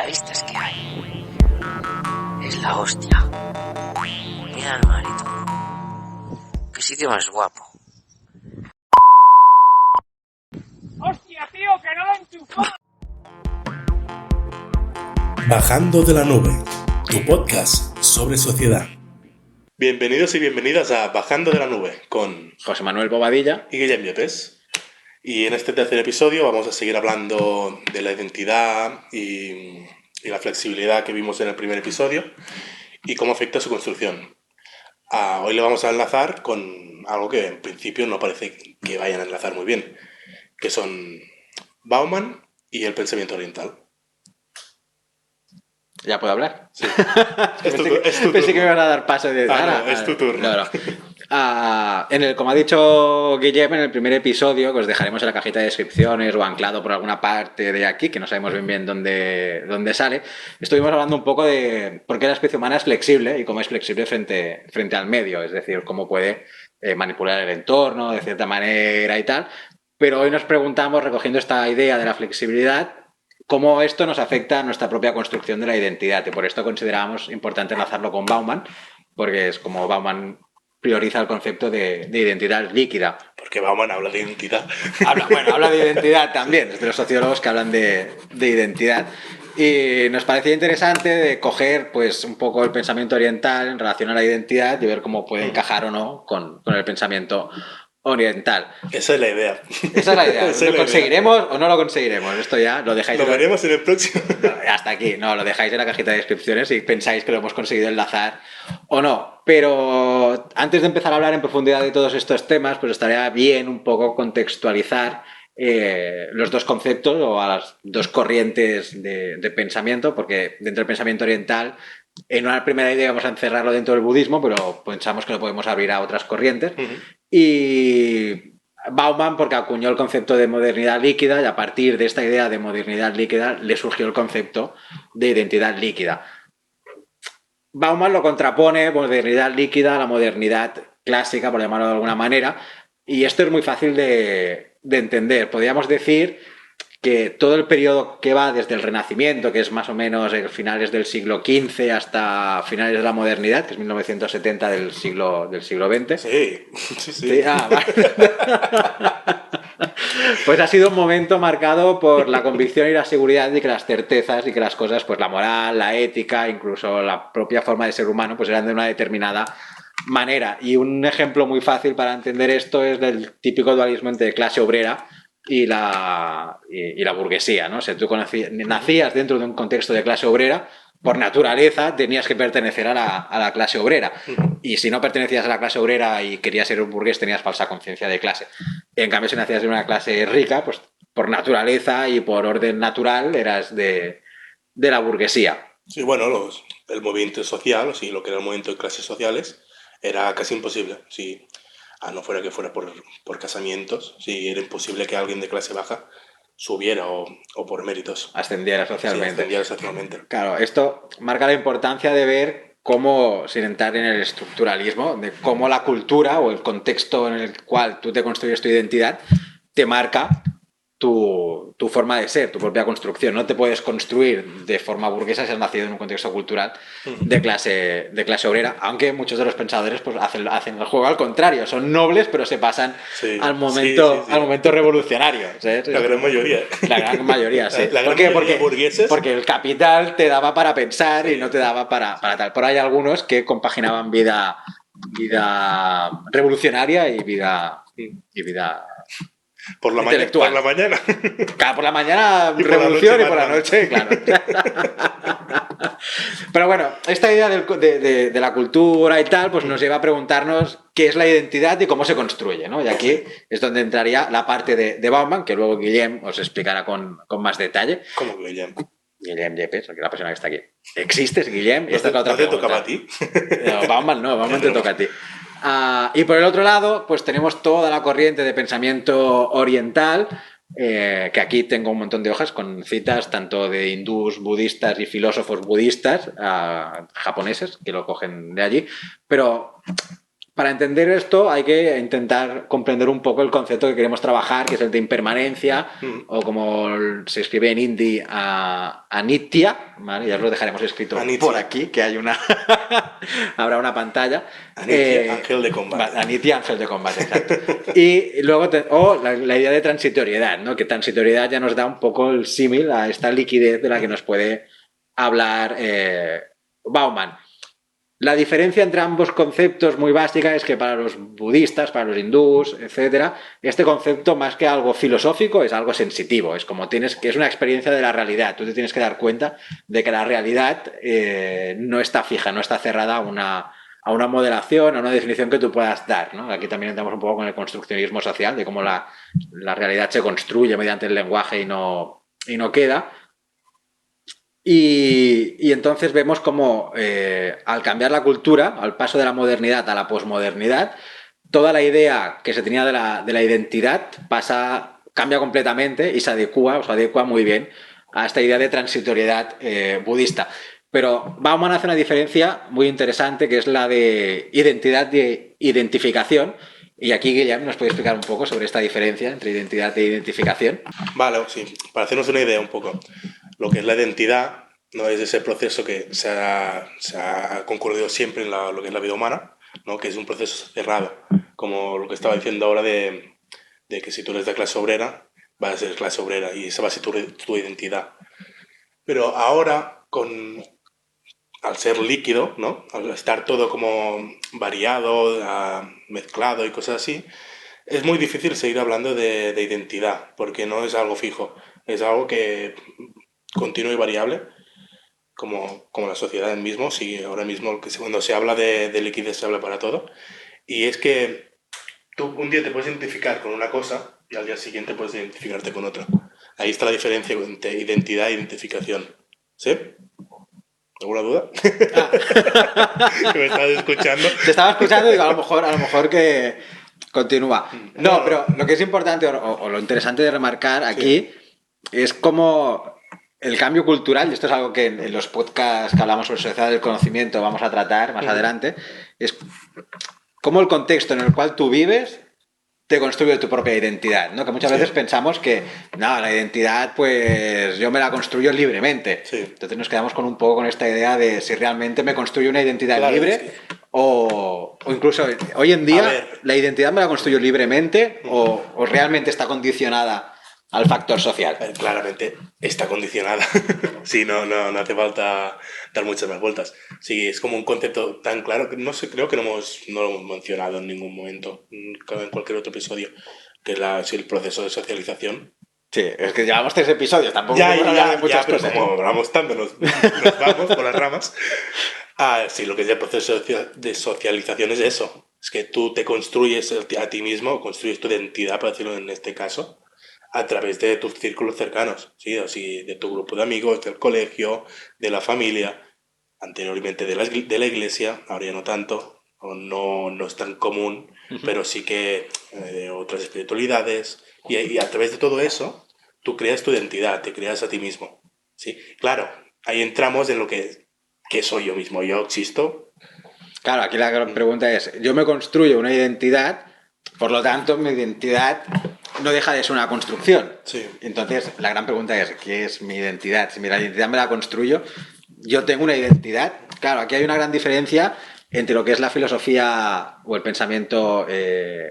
idealistas que hay. Es la hostia. Mira al marito. Qué sitio más guapo. ¡Hostia, tío, que no lo he enchufado! Bajando de la nube, tu podcast sobre sociedad. Bienvenidos y bienvenidas a Bajando de la nube con José Manuel Bobadilla y Guillem Llopes. Y en este tercer episodio vamos a seguir hablando de la identidad y la flexibilidad que vimos en el primer episodio y cómo afecta su construcción. Hoy le vamos a enlazar con algo que en principio no parece que vayan a enlazar muy bien, que son Bauman y el pensamiento oriental. ¿Ya puedo hablar? Sí. Es tu Pensé que turno. me iban a dar paso de... No, es tu turno. No. Como ha dicho Guillem en el primer episodio, que os dejaremos en la cajita de descripciones o anclado por alguna parte de aquí, que no sabemos bien dónde sale, estuvimos hablando un poco de por qué la especie humana es flexible y cómo es flexible frente al medio, es decir, cómo puede manipular el entorno de cierta manera y tal. Pero hoy nos preguntamos, recogiendo esta idea de la flexibilidad, cómo esto nos afecta a nuestra propia construcción de la identidad. Y por esto considerábamos importante enlazarlo con Bauman, porque es como Bauman prioriza el concepto de identidad líquida. Porque Bauman habla de identidad. Habla de identidad también, es de los sociólogos que hablan de identidad. Y nos parecía interesante de coger pues, un poco el pensamiento oriental en relación a la identidad y ver cómo puede encajar o no con el pensamiento oriental. Esa es la idea. Esa es la idea. ¿Lo conseguiremos o no lo conseguiremos? Esto ya lo dejáis. Lo veremos en el próximo. Hasta aquí. No, lo dejáis en la cajita de descripciones y pensáis que lo hemos conseguido enlazar o no. Pero antes de empezar a hablar en profundidad de todos estos temas, pues estaría bien un poco contextualizar los dos conceptos o a las dos corrientes de pensamiento, porque dentro del pensamiento oriental, en una primera idea vamos a encerrarlo dentro del budismo, pero pensamos que lo podemos abrir a otras corrientes. Y Bauman, porque acuñó el concepto de modernidad líquida, y a partir de esta idea de modernidad líquida le surgió el concepto de identidad líquida. Bauman lo contrapone, modernidad líquida, a la modernidad clásica, por llamarlo de alguna manera, y esto es muy fácil de entender. Podríamos decir que todo el periodo que va desde el Renacimiento, que es más o menos finales del siglo XV hasta finales de la modernidad, que es 1970 del siglo XX. Sí. Vale. Pues ha sido un momento marcado por la convicción y la seguridad de que las certezas y que las cosas, pues la moral, la ética, incluso la propia forma de ser humano, pues eran de una determinada manera. Y un ejemplo muy fácil para entender esto es del típico dualismo entre clase obrera y la burguesía, ¿no? O sea, tú nacías dentro de un contexto de clase obrera, por naturaleza tenías que pertenecer a la clase obrera. Y si no pertenecías a la clase obrera y querías ser un burgués, tenías falsa conciencia de clase. En cambio, si nacías de una clase rica, pues por naturaleza y por orden natural eras de la burguesía. Sí, bueno, el movimiento social, o sí, lo que era el movimiento de clases sociales, era casi imposible. Sí. No fuera que fuera por casamientos, sí, era imposible que alguien de clase baja subiera o por méritos. Ascendiera socialmente. Sí, ascendiera socialmente. Claro, esto marca la importancia de ver cómo, sin entrar en el estructuralismo, de cómo la cultura o el contexto en el cual tú te construyes tu identidad te marca tu forma de ser, tu propia construcción. No te puedes construir de forma burguesa si has nacido en un contexto cultural de clase obrera, aunque muchos de los pensadores pues, hacen el juego al contrario, son nobles pero se pasan al momento revolucionario. ¿Sabes? La gran mayoría. La gran mayoría, sí. ¿Por qué? Porque el capital te daba para pensar y no te daba para tal. Por ahí algunos que compaginaban vida revolucionaria y vida por la mañana. Claro, por la mañana y revolución por y por la noche, claro. Pero bueno, esta idea de la cultura y tal, pues nos lleva a preguntarnos qué es la identidad y cómo se construye, ¿no? Y aquí es donde entraría la parte de Bauman, que luego Guillem os explicará con más detalle. ¿Cómo Guillem? Guillem Yepes, la persona que está aquí. ¿Existes, Guillem? Esta es la otra ¿No te pregunta. tocaba a ti? No, Bauman te toca a ti. Y por el otro lado, pues tenemos toda la corriente de pensamiento oriental, que aquí tengo un montón de hojas con citas tanto de hindús, budistas y filósofos budistas japoneses, que lo cogen de allí, pero para entender esto hay que intentar comprender un poco el concepto que queremos trabajar, que es el de impermanencia, o como se escribe en hindi, anitya, ¿vale? Ya os lo dejaremos escrito Anitya. por aquí, que hay una... habrá una pantalla. Anitya, ángel de combate. Anitya, ángel de combate, exacto. Y luego, la idea de transitoriedad, ¿no? Que transitoriedad ya nos da un poco el símil a esta liquidez de la que nos puede hablar Bauman. La diferencia entre ambos conceptos muy básica es que para los budistas, para los hindús, etcétera, este concepto más que algo filosófico es algo sensitivo, es como que es una experiencia de la realidad. Tú te tienes que dar cuenta de que la realidad no está fija, no está cerrada a una modelación, a una definición que tú puedas dar, ¿no? Aquí también entramos un poco con el construccionismo social, de cómo la realidad se construye mediante el lenguaje y no queda. Y entonces vemos cómo al cambiar la cultura, al paso de la modernidad a la posmodernidad, toda la idea que se tenía de la identidad cambia completamente y se adecua muy bien a esta idea de transitoriedad budista. Pero Bauman hace una diferencia muy interesante, que es la de identidad de identificación. Y aquí, Guillem, ¿nos puede explicar un poco sobre esta diferencia entre identidad e identificación? Vale, sí, para hacernos una idea un poco. Lo que es la identidad no es ese proceso que se ha concurrido siempre en lo que es la vida humana, ¿no? Que es un proceso cerrado, como lo que estaba diciendo ahora de que si tú eres de clase obrera, vas a ser clase obrera y esa va a ser tu identidad. Pero ahora, al ser líquido, ¿no? Al estar todo como variado, mezclado y cosas así, es muy difícil seguir hablando de identidad, porque no es algo fijo, es algo que continuo y variable, como la sociedad mismo. Sí, ahora mismo cuando se habla de liquidez se habla para todo, y es que tú un día te puedes identificar con una cosa y al día siguiente puedes identificarte con otra. Ahí está la diferencia entre identidad e identificación. ¿Sí? ¿Alguna duda? ¿Que me estás escuchando? Te estaba escuchando y digo, a lo mejor que continúa. No, pero lo que es importante o lo interesante de remarcar aquí es cómo el cambio cultural, y esto es algo que en los podcasts que hablamos sobre sociedad del conocimiento vamos a tratar más adelante, es cómo el contexto en el cual tú vives te construye tu propia identidad, ¿no? Que muchas veces pensamos que, no, la identidad, pues yo me la construyo libremente. Sí. Entonces nos quedamos con esta idea de si realmente me construyo una identidad libre o incluso hoy en día la identidad me la construyo libremente o realmente está condicionada al factor social. Claramente está condicionada. Sí, no hace falta dar muchas más vueltas. Sí, es como un concepto tan claro que creo que no lo hemos mencionado en ningún momento, en cualquier otro episodio, que es el proceso de socialización. Sí, es que llevamos 3 episodios, tampoco podemos hablar de muchas cosas. Como hablamos tanto, nos vamos por las ramas. Sí, lo que es el proceso de socialización es eso. Es que tú te construyes a ti mismo, construyes tu identidad, por decirlo en este caso, a través de tus círculos cercanos, ¿sí? Así, de tu grupo de amigos, del colegio, de la familia, anteriormente de la iglesia, ahora ya no tanto, o no es tan común, pero sí que de otras espiritualidades, y a través de todo eso, tú creas tu identidad, te creas a ti mismo, ¿sí? Claro, ahí entramos en lo que soy yo mismo, yo existo. Claro, aquí la gran pregunta es, yo me construyo una identidad, por lo tanto, mi identidad no deja de ser una construcción. Sí. Entonces, la gran pregunta es, ¿qué es mi identidad? Si mi identidad me la construyo, yo tengo una identidad. Claro, aquí hay una gran diferencia entre lo que es la filosofía o el pensamiento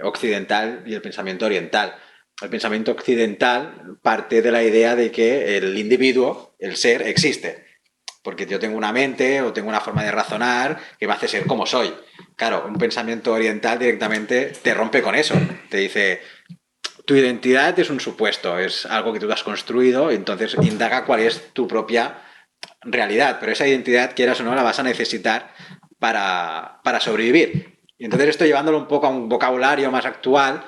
occidental y el pensamiento oriental. El pensamiento occidental parte de la idea de que el individuo, el ser, existe. Porque yo tengo una mente o tengo una forma de razonar que me hace ser como soy. Claro, un pensamiento oriental directamente te rompe con eso. Te dice, tu identidad es un supuesto, es algo que tú has construido, entonces indaga cuál es tu propia realidad. Pero esa identidad, quieras o no, la vas a necesitar para sobrevivir. Y entonces esto llevándolo un poco a un vocabulario más actual,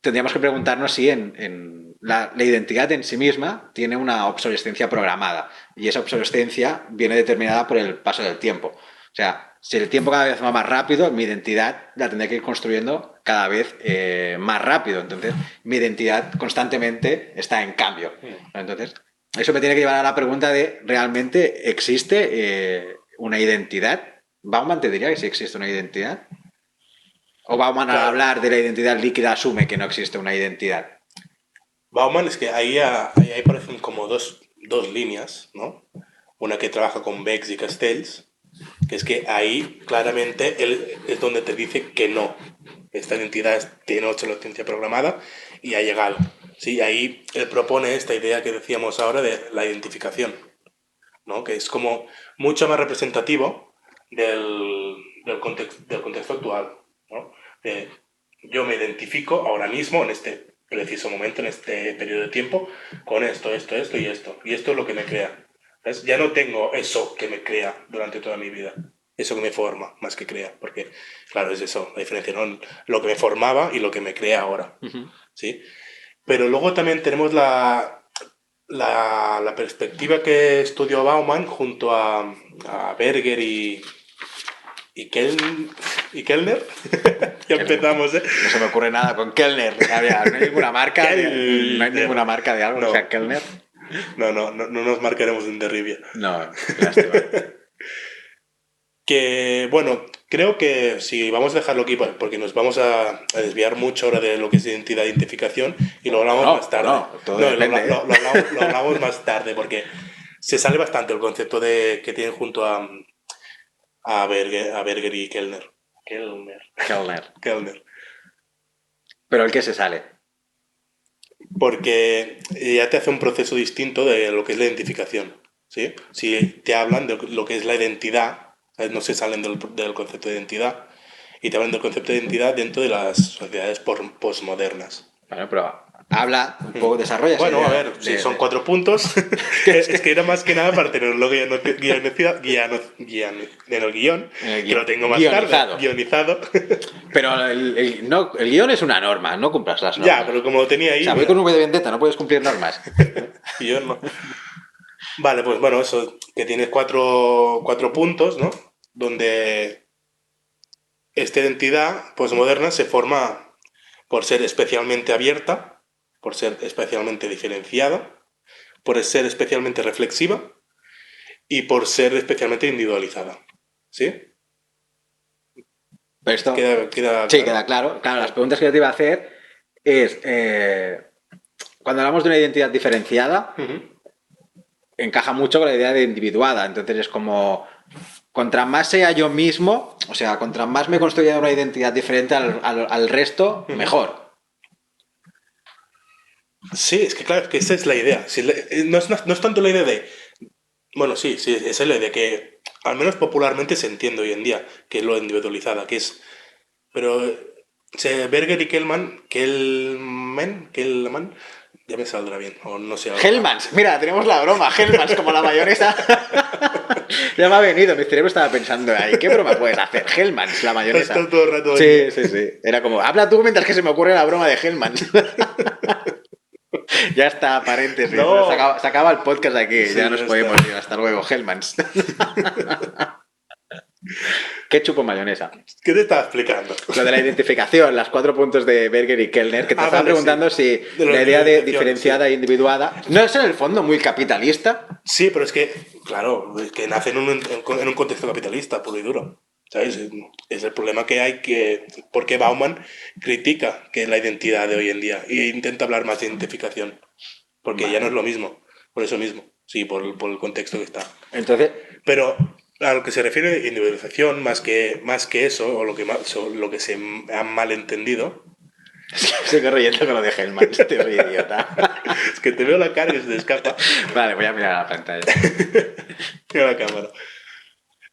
tendríamos que preguntarnos si la identidad en sí misma tiene una obsolescencia programada y esa obsolescencia viene determinada por el paso del tiempo. O sea, si el tiempo cada vez va más rápido, mi identidad la tendré que ir construyendo cada vez más rápido. Entonces, mi identidad constantemente está en cambio. Entonces, eso me tiene que llevar a la pregunta de, ¿realmente existe una identidad? ¿Bauman te diría que sí existe una identidad? ¿O Bauman al Claro. hablar de la identidad líquida asume que no existe una identidad? Bauman es que ahí aparecen como dos líneas, ¿no? Una que trabaja con Bex y Castells, que es que ahí claramente él es donde te dice que no. Esta identidad tiene obsolescencia programada y ha llegado. Sí, ahí él propone esta idea que decíamos ahora de la identificación, ¿no? Que es como mucho más representativo del contexto actual, ¿no? Yo me identifico ahora mismo, en este preciso momento, en este periodo de tiempo, con esto y esto. Y esto es lo que me crea. ¿Ves? Ya no tengo eso que me crea durante toda mi vida. Eso que me forma, más que crea. Porque, claro, es eso, la diferencia, ¿no? Lo que me formaba y lo que me crea ahora. ¿Sí? Pero luego también tenemos la perspectiva que estudió Bauman junto a Berger y Kellner. Ya empezamos, ¿eh? No se me ocurre nada con Kellner. No hay ninguna marca, no hay ninguna marca de algo que No. sea Kellner. No nos marcaremos en Derribia. No, lástima. Que, bueno, creo que si vamos a dejarlo aquí, porque nos vamos a desviar mucho ahora de lo que es identidad e identificación y lo hablamos más tarde. todo depende, lo hablamos más tarde porque se sale bastante el concepto que tienen junto a Berger y Kellner. Kellner. Pero el que se sale. Porque ya te hace un proceso distinto de lo que es la identificación, ¿sí? Si te hablan de lo que es la identidad, ¿sabes? No se salen del concepto de identidad y te hablan del concepto de identidad dentro de las sociedades postmodernas. Bueno, pero habla un poco, desarrolla esa Bueno, idea a ver, de- sí, son 4 puntos. Es que era más que nada para tenerlo en el guión, que lo tengo más tarde, guionizado. Pero el guión es una norma, no cumplas las normas. Ya, pero como lo tenía ahí... O sea, voy con V de Vendetta, no puedes cumplir normas. Guión no. Vale, pues bueno, eso, que tienes cuatro puntos, ¿no? Donde esta identidad postmoderna se forma por ser especialmente abierta, por ser especialmente diferenciada, por ser especialmente reflexiva y por ser especialmente individualizada. ¿Sí? Pero esto... Queda Sí, claro. queda claro. Claro, las preguntas que yo te iba a hacer es... cuando hablamos de una identidad diferenciada, encaja mucho con la idea de individuada. Entonces es como... Contra más sea yo mismo, o sea, contra más me construya una identidad diferente al resto, mejor. Sí, es que claro, es que esa es la idea. No es tanto la idea de... Bueno, sí, esa es la idea que al menos popularmente se entiende hoy en día, que es lo individualizada, que es... Pero Berger y Kellman, ya me saldrá bien, o no sé. Hellmann's, mira, tenemos la broma, Hellmann's como la mayonesa. Ya me ha venido, mi cerebro estaba pensando ahí, ¿qué broma puedes hacer? Hellmann's, la mayonesa. Estás todo el rato Sí. Era como, habla tú mientras que se me ocurre la broma de Hellmann's. Ya está, paréntesis. No. Se acaba el podcast aquí, Sí, ya nos ya podemos está. ir. Hasta luego, Hellmann's. Ketchup o mayonesa. ¿Qué te estaba explicando? Lo de la identificación, las 4 puntos de Berger y Kellner, que te estaban Vale, preguntando sí. si De la idea de identificación, diferenciada sí. e individuada no es en el fondo muy capitalista. Sí, pero es que, claro, es que nace en un contexto capitalista, puro y duro. ¿Sabes? Es el problema que hay, porque Bauman critica que la identidad de hoy en día e intenta hablar más de identificación, porque ya no es lo mismo, por eso mismo, sí, por el contexto que está. Entonces, Pero a lo que se refiere a individualización, más que eso, o lo que se ha malentendido, sigo riendo con lo de Hellmann's, te río, idiota. es que te veo la cara y se te escapa. Vale, voy a mirar a la pantalla. Mira la cámara.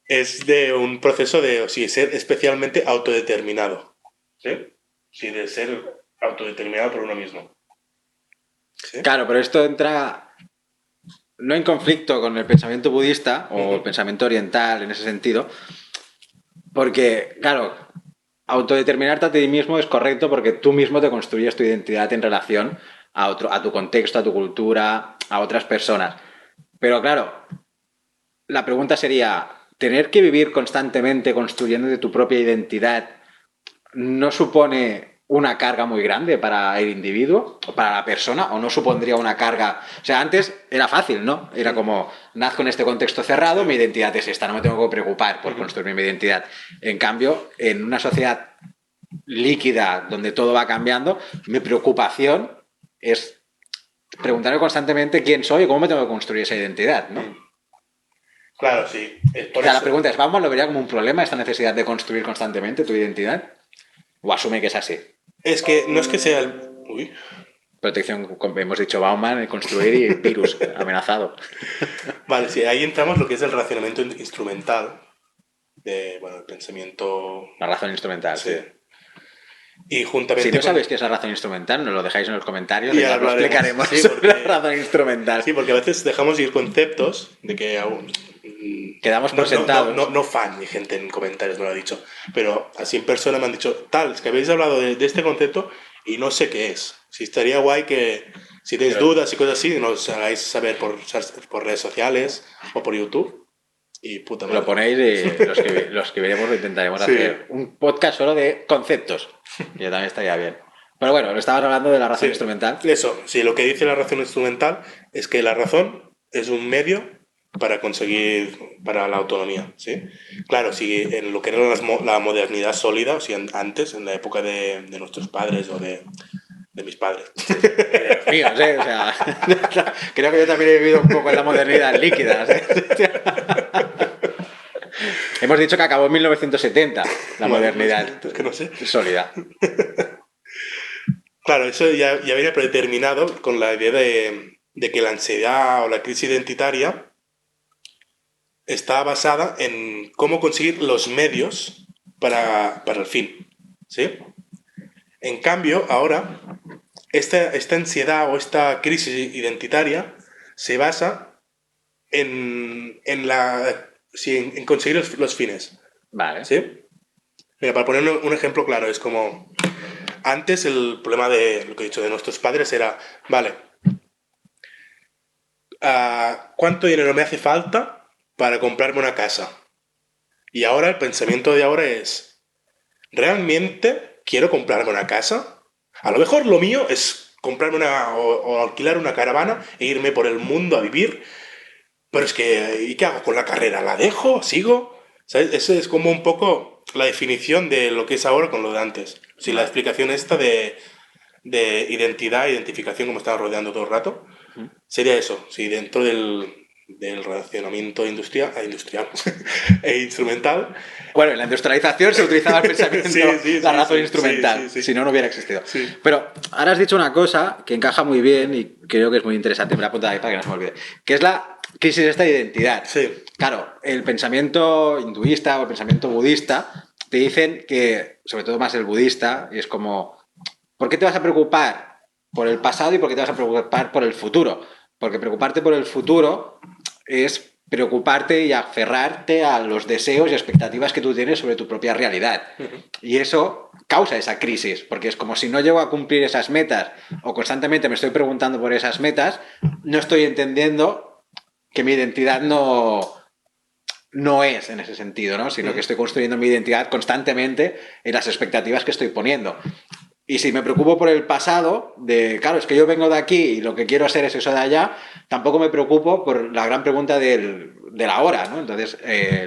Es de un proceso de ser especialmente autodeterminado. ¿Sí? Sí, de ser autodeterminado por uno mismo. ¿Sí? Claro, pero esto entra no en conflicto con el pensamiento budista o el pensamiento oriental en ese sentido, porque, claro, autodeterminarte a ti mismo es correcto porque tú mismo te construyes tu identidad en relación a tu contexto, a tu cultura, a otras personas. Pero claro, la pregunta sería, ¿tener que vivir constantemente construyendo tu propia identidad no supone una carga muy grande para el individuo o para la persona, o no supondría una carga? O sea, antes era fácil, ¿no? Era como, nazco en este contexto cerrado, mi identidad es esta, no me tengo que preocupar por construir mi identidad. En cambio, en una sociedad líquida donde todo va cambiando, mi preocupación es preguntarme constantemente quién soy y cómo me tengo que construir esa identidad, ¿no? Claro, sí. O sea, la pregunta es, ¿Bauman lo vería como un problema esta necesidad de construir constantemente tu identidad? ¿O asume que es así? Es que no es que sea el... Uy. Protección, como hemos dicho, Bauman, construir y virus amenazado. Vale, sí, ahí entramos lo que es el racionamiento instrumental de, bueno, el pensamiento... La razón instrumental, sí. Y juntamente si no sabéis qué es la razón instrumental, nos lo dejáis en los comentarios y ya lo explicaremos. Sí, sobre la razón instrumental. Sí, porque a veces dejamos ir conceptos de que aún... Quedamos por sentados. No fan, y gente en comentarios me lo ha dicho, pero así en persona me han dicho, tal, es que habéis hablado de este concepto y no sé qué es. Sí, estaría guay que si tenéis dudas y cosas así, nos hagáis saber por redes sociales o por YouTube. Y puta madre. Lo ponéis y los que veremos lo intentaremos hacer. Un podcast solo de conceptos. Yo también estaría bien. Pero bueno, lo estabas hablando de la razón instrumental. Eso, sí, lo que dice la razón instrumental es que la razón es un medio para conseguir, para la autonomía, ¿sí? Claro, si en lo que era la modernidad sólida, o sea, antes, en la época de nuestros padres o de mis padres. Míos, o sea, creo que yo también he vivido un poco en la modernidad líquida. Hemos dicho que acabó en 1970 la modernidad es que no sé. sólida. Claro, eso ya viene predeterminado con la idea de que la ansiedad o la crisis identitaria está basada en cómo conseguir los medios para el fin, ¿sí? En cambio, ahora, esta ansiedad o esta crisis identitaria se basa en conseguir los fines. Vale. ¿Sí? Mira, para poner un ejemplo claro, es como... Antes el problema de lo que he dicho de nuestros padres era, vale, ¿cuánto dinero me hace falta para comprarme una casa? Y ahora el pensamiento de ahora es, ¿realmente quiero comprarme una casa? A lo mejor lo mío es comprarme o alquilar una caravana e irme por el mundo a vivir, pero es que, ¿y qué hago con la carrera? ¿La dejo? ¿Sigo? ¿Sabes? Eso es como un poco la definición de lo que es ahora con lo de antes. Sí, la explicación esta de identidad, identificación, como estaba rodeando todo el rato, sería eso. Sí, dentro del relacionamiento industrial e instrumental. Bueno, en la industrialización se utilizaba el pensamiento, la razón instrumental. Sí. Si no, no hubiera existido. Sí. Pero ahora has dicho una cosa que encaja muy bien y creo que es muy interesante, me la apunto ahí para que no se me olvide, que es la crisis de esta identidad. Sí. Claro, el pensamiento hinduista o el pensamiento budista te dicen que, sobre todo más el budista, es como, ¿por qué te vas a preocupar por el pasado y por qué te vas a preocupar por el futuro? Porque preocuparte por el futuro es preocuparte y aferrarte a los deseos y expectativas que tú tienes sobre tu propia realidad. Y eso causa esa crisis, porque es como si no llego a cumplir esas metas o constantemente me estoy preguntando por esas metas, no estoy entendiendo que mi identidad no es en ese sentido, ¿no? Sino que estoy construyendo mi identidad constantemente en las expectativas que estoy poniendo. Y si me preocupo por el pasado, claro, es que yo vengo de aquí y lo que quiero hacer es eso de allá, tampoco me preocupo por la gran pregunta del ahora, ¿no? Entonces,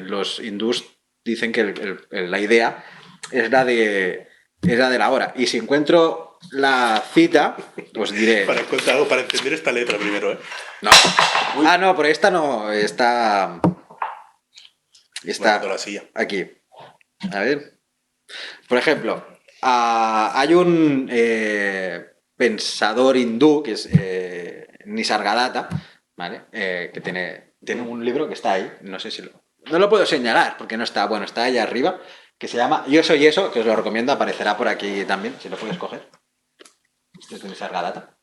los hindús dicen que la idea es la del ahora. Y si encuentro la cita, pues diré... Para encontrar algo, para entender esta letra primero, ¿eh? No. No, pero esta no, está La silla. aquí. A ver. Por ejemplo... hay un pensador hindú que es Nisargadatta, ¿vale? Que tiene un libro que está ahí, no sé si no lo puedo señalar porque no está, bueno, está allá arriba, que se llama Yo soy eso, que os lo recomiendo, aparecerá por aquí también, si lo puedes coger. Este es de Nisargadatta.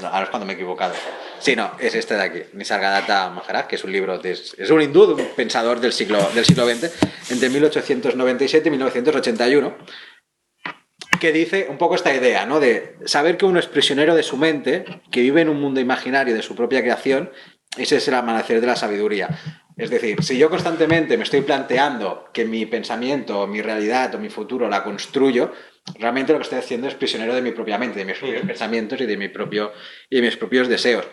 No, ahora es cuando me he equivocado. Sí, no, es este de aquí, Nisargadatta Maharaj, que es un libro, es un hindú, un pensador del siglo XX, entre 1897 y 1981, que dice un poco esta idea, ¿no? De saber que uno es prisionero de su mente, que vive en un mundo imaginario de su propia creación, ese es el amanecer de la sabiduría. Es decir, si yo constantemente me estoy planteando que mi pensamiento, mi realidad o mi futuro la construyo, realmente lo que estoy haciendo es prisionero de mi propia mente, de mis propios pensamientos y de mis propios deseos.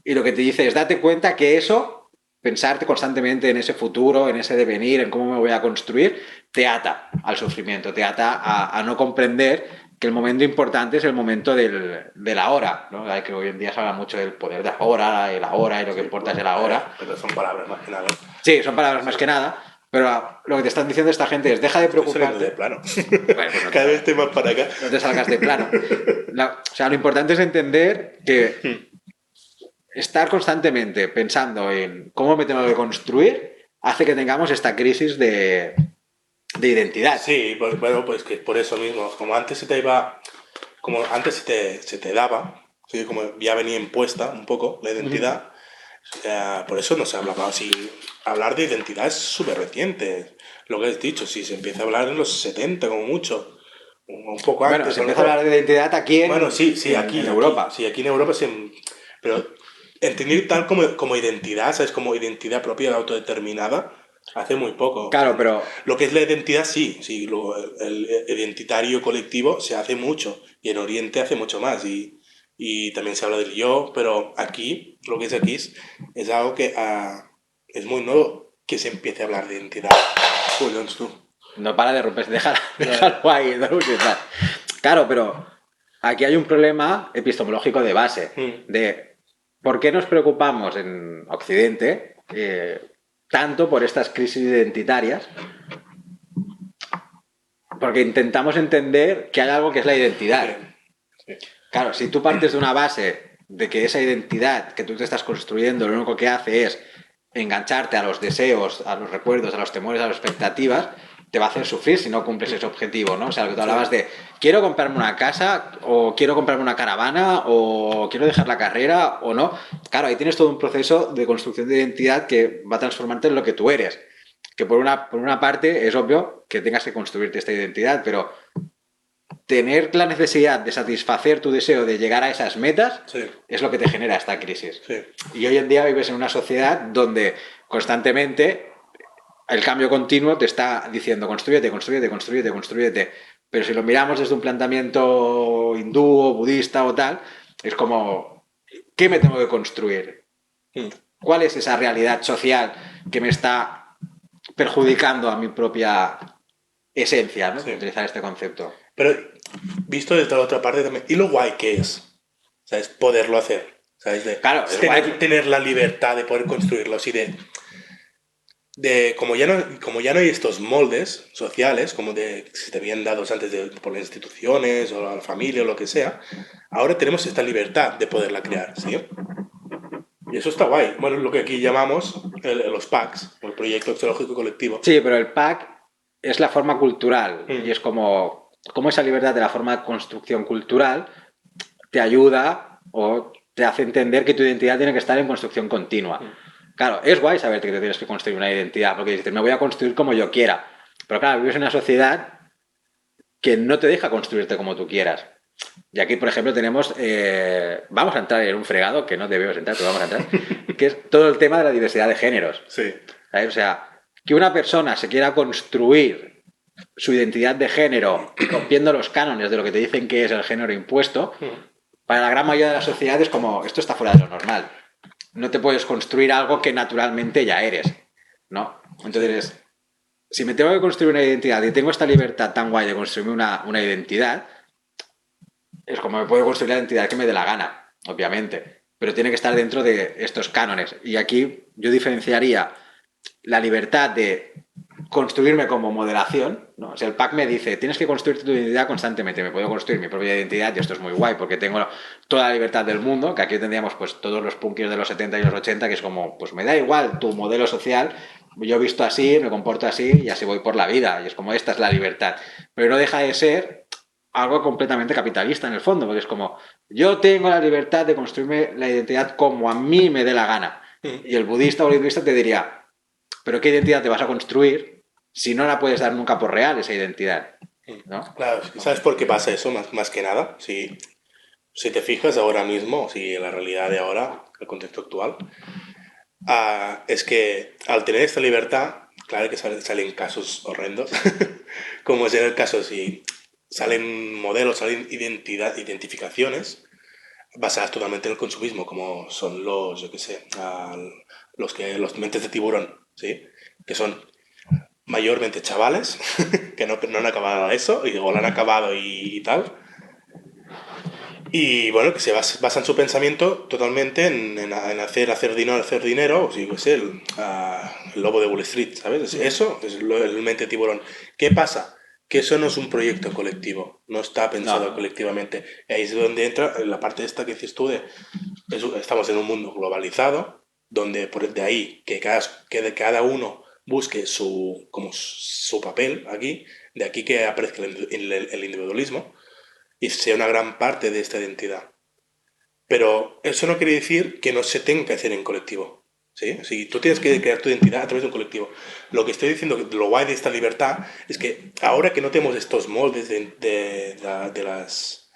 Y lo que te dice es, date cuenta que eso pensarte constantemente en ese futuro, en ese devenir, en cómo me voy a construir, te ata al sufrimiento, te ata a no comprender que el momento importante es el momento del ahora, ¿no? Que hoy en día se habla mucho del poder de ahora, el ahora y lo que importa es el ahora. Pero son palabras más que nada. Sí, son palabras más que nada, pero lo que te están diciendo esta gente es deja de Estoy saliendo preocuparte. de plano. Bueno, pues no te Cada vez salgas. estoy más para acá. No te salgas de plano. O sea, lo importante es entender que estar constantemente pensando en cómo me tengo que construir hace que tengamos esta crisis de identidad. Sí, pues bueno, pues que por eso mismo, como antes se te daba, ¿sí? Como ya venía impuesta un poco la identidad, por eso no se hablaba así. Hablar de identidad es súper reciente. Lo que has dicho, si se empieza a hablar en los 70 como mucho, un poco Bueno, antes. se a lo empieza a mejor. hablar de identidad aquí en, Bueno, sí, en- aquí, en Europa. Sí, aquí en Europa pero entender tal como identidad, ¿sabes? Como identidad propia autodeterminada, hace muy poco. Claro, pero Lo que es la identidad, sí, el identitario colectivo se hace mucho, y en Oriente hace mucho más, y también se habla del yo, pero aquí, lo que es aquí es algo que es muy nuevo que se empiece a hablar de identidad. Joder, tú. no para de romperse, déjalo ahí. ¿No? Claro, pero aquí hay un problema epistemológico de base, de por qué nos preocupamos en Occidente tanto por estas crisis identitarias, porque intentamos entender que hay algo que es la identidad. Sí. Claro, si tú partes de una base de que esa identidad que tú te estás construyendo lo único que hace es engancharte a los deseos, a los recuerdos, a los temores, a las expectativas, te va a hacer sufrir si no cumples ese objetivo, ¿no? O sea, lo que tú hablabas de quiero comprarme una casa o quiero comprarme una caravana o quiero dejar la carrera o no. Claro, ahí tienes todo un proceso de construcción de identidad que va a transformarte en lo que tú eres. Que por una parte es obvio que tengas que construirte esta identidad, pero tener la necesidad de satisfacer tu deseo de llegar a esas metas Sí. es lo que te genera esta crisis. Sí. Y hoy en día vives en una sociedad donde constantemente el cambio continuo te está diciendo construyete, construyete, construyete, construyete. Pero si lo miramos desde un planteamiento hindú o budista o tal, es como, ¿qué me tengo que construir? ¿Cuál es esa realidad social que me está perjudicando a mi propia esencia, ¿no? Sí. Utilizar este concepto. Pero visto desde la otra parte también, ¿y lo guay que es? ¿Sabes? Poderlo hacer. ¿Sabes? Claro, es guay. Tener la libertad de poder construirlo así de como ya no hay estos moldes sociales, como de que se te habían dados antes por las instituciones o la familia o lo que sea, ahora tenemos esta libertad de poderla crear, ¿sí? Y eso está guay. Bueno, lo que aquí llamamos los PACs, el Proyecto Axiológico Colectivo. Sí, pero el PAC es la forma cultural y es como esa libertad de la forma de construcción cultural te ayuda o te hace entender que tu identidad tiene que estar en construcción continua. Claro, es guay saber que te tienes que construir una identidad porque dices, me voy a construir como yo quiera. Pero claro, vives en una sociedad que no te deja construirte como tú quieras. Y aquí, por ejemplo, tenemos, vamos a entrar en un fregado, que no debemos entrar, pero vamos a entrar, que es todo el tema de la diversidad de géneros. Sí. ¿Sabes? O sea, que una persona se quiera construir su identidad de género rompiendo los cánones de lo que te dicen que es el género impuesto, para la gran mayoría de la sociedad es como, esto está fuera de lo normal. No te puedes construir algo que naturalmente ya eres, ¿no? Entonces, si me tengo que construir una identidad y tengo esta libertad tan guay de construirme una identidad, es como me puedo construir la identidad que me dé la gana, obviamente, pero tiene que estar dentro de estos cánones. Y aquí yo diferenciaría la libertad de construirme como moderación, ¿no? O sea, el PAC me dice, tienes que construirte tu identidad constantemente. Me puedo construir mi propia identidad y esto es muy guay porque tengo toda la libertad del mundo, que aquí tendríamos pues todos los punkis de los 70 y los 80, que es como, pues me da igual tu modelo social, yo he visto así, me comporto así y así voy por la vida. Y es como, esta es la libertad. Pero no deja de ser algo completamente capitalista en el fondo, porque es como, yo tengo la libertad de construirme la identidad como a mí me dé la gana. Y el budista o el hinduista te diría, pero ¿qué identidad te vas a construir si no la puedes dar nunca por real esa identidad? ¿No? Claro, ¿sabes por qué pasa eso? Más que nada, si te fijas ahora mismo, si en la realidad de ahora, el contexto actual, es que al tener esta libertad, claro que salen casos horrendos, como es en el caso si salen modelos, salen identificaciones basadas totalmente en el consumismo, como son los, yo qué sé, los mentes de tiburón, ¿sí? Que son mayormente chavales que no han acabado eso, o lo han acabado y tal. Y bueno, que se basan su pensamiento totalmente en hacer dinero, o sí, yo qué sé, el lobo de Wall Street, ¿sabes? Eso es el mente tiburón. ¿Qué pasa? Que eso no es un proyecto colectivo, no está pensado No. colectivamente. Y ahí es donde entra la parte esta que dices tú de estamos en un mundo globalizado, donde de ahí que cada uno busque como su papel aquí, de aquí que aparezca el individualismo y sea una gran parte de esta identidad. Pero eso no quiere decir que no se tenga que hacer en colectivo. ¿Sí? Si tú tienes que crear tu identidad a través de un colectivo. Lo que estoy diciendo, lo guay de esta libertad, es que ahora que no tenemos estos moldes de las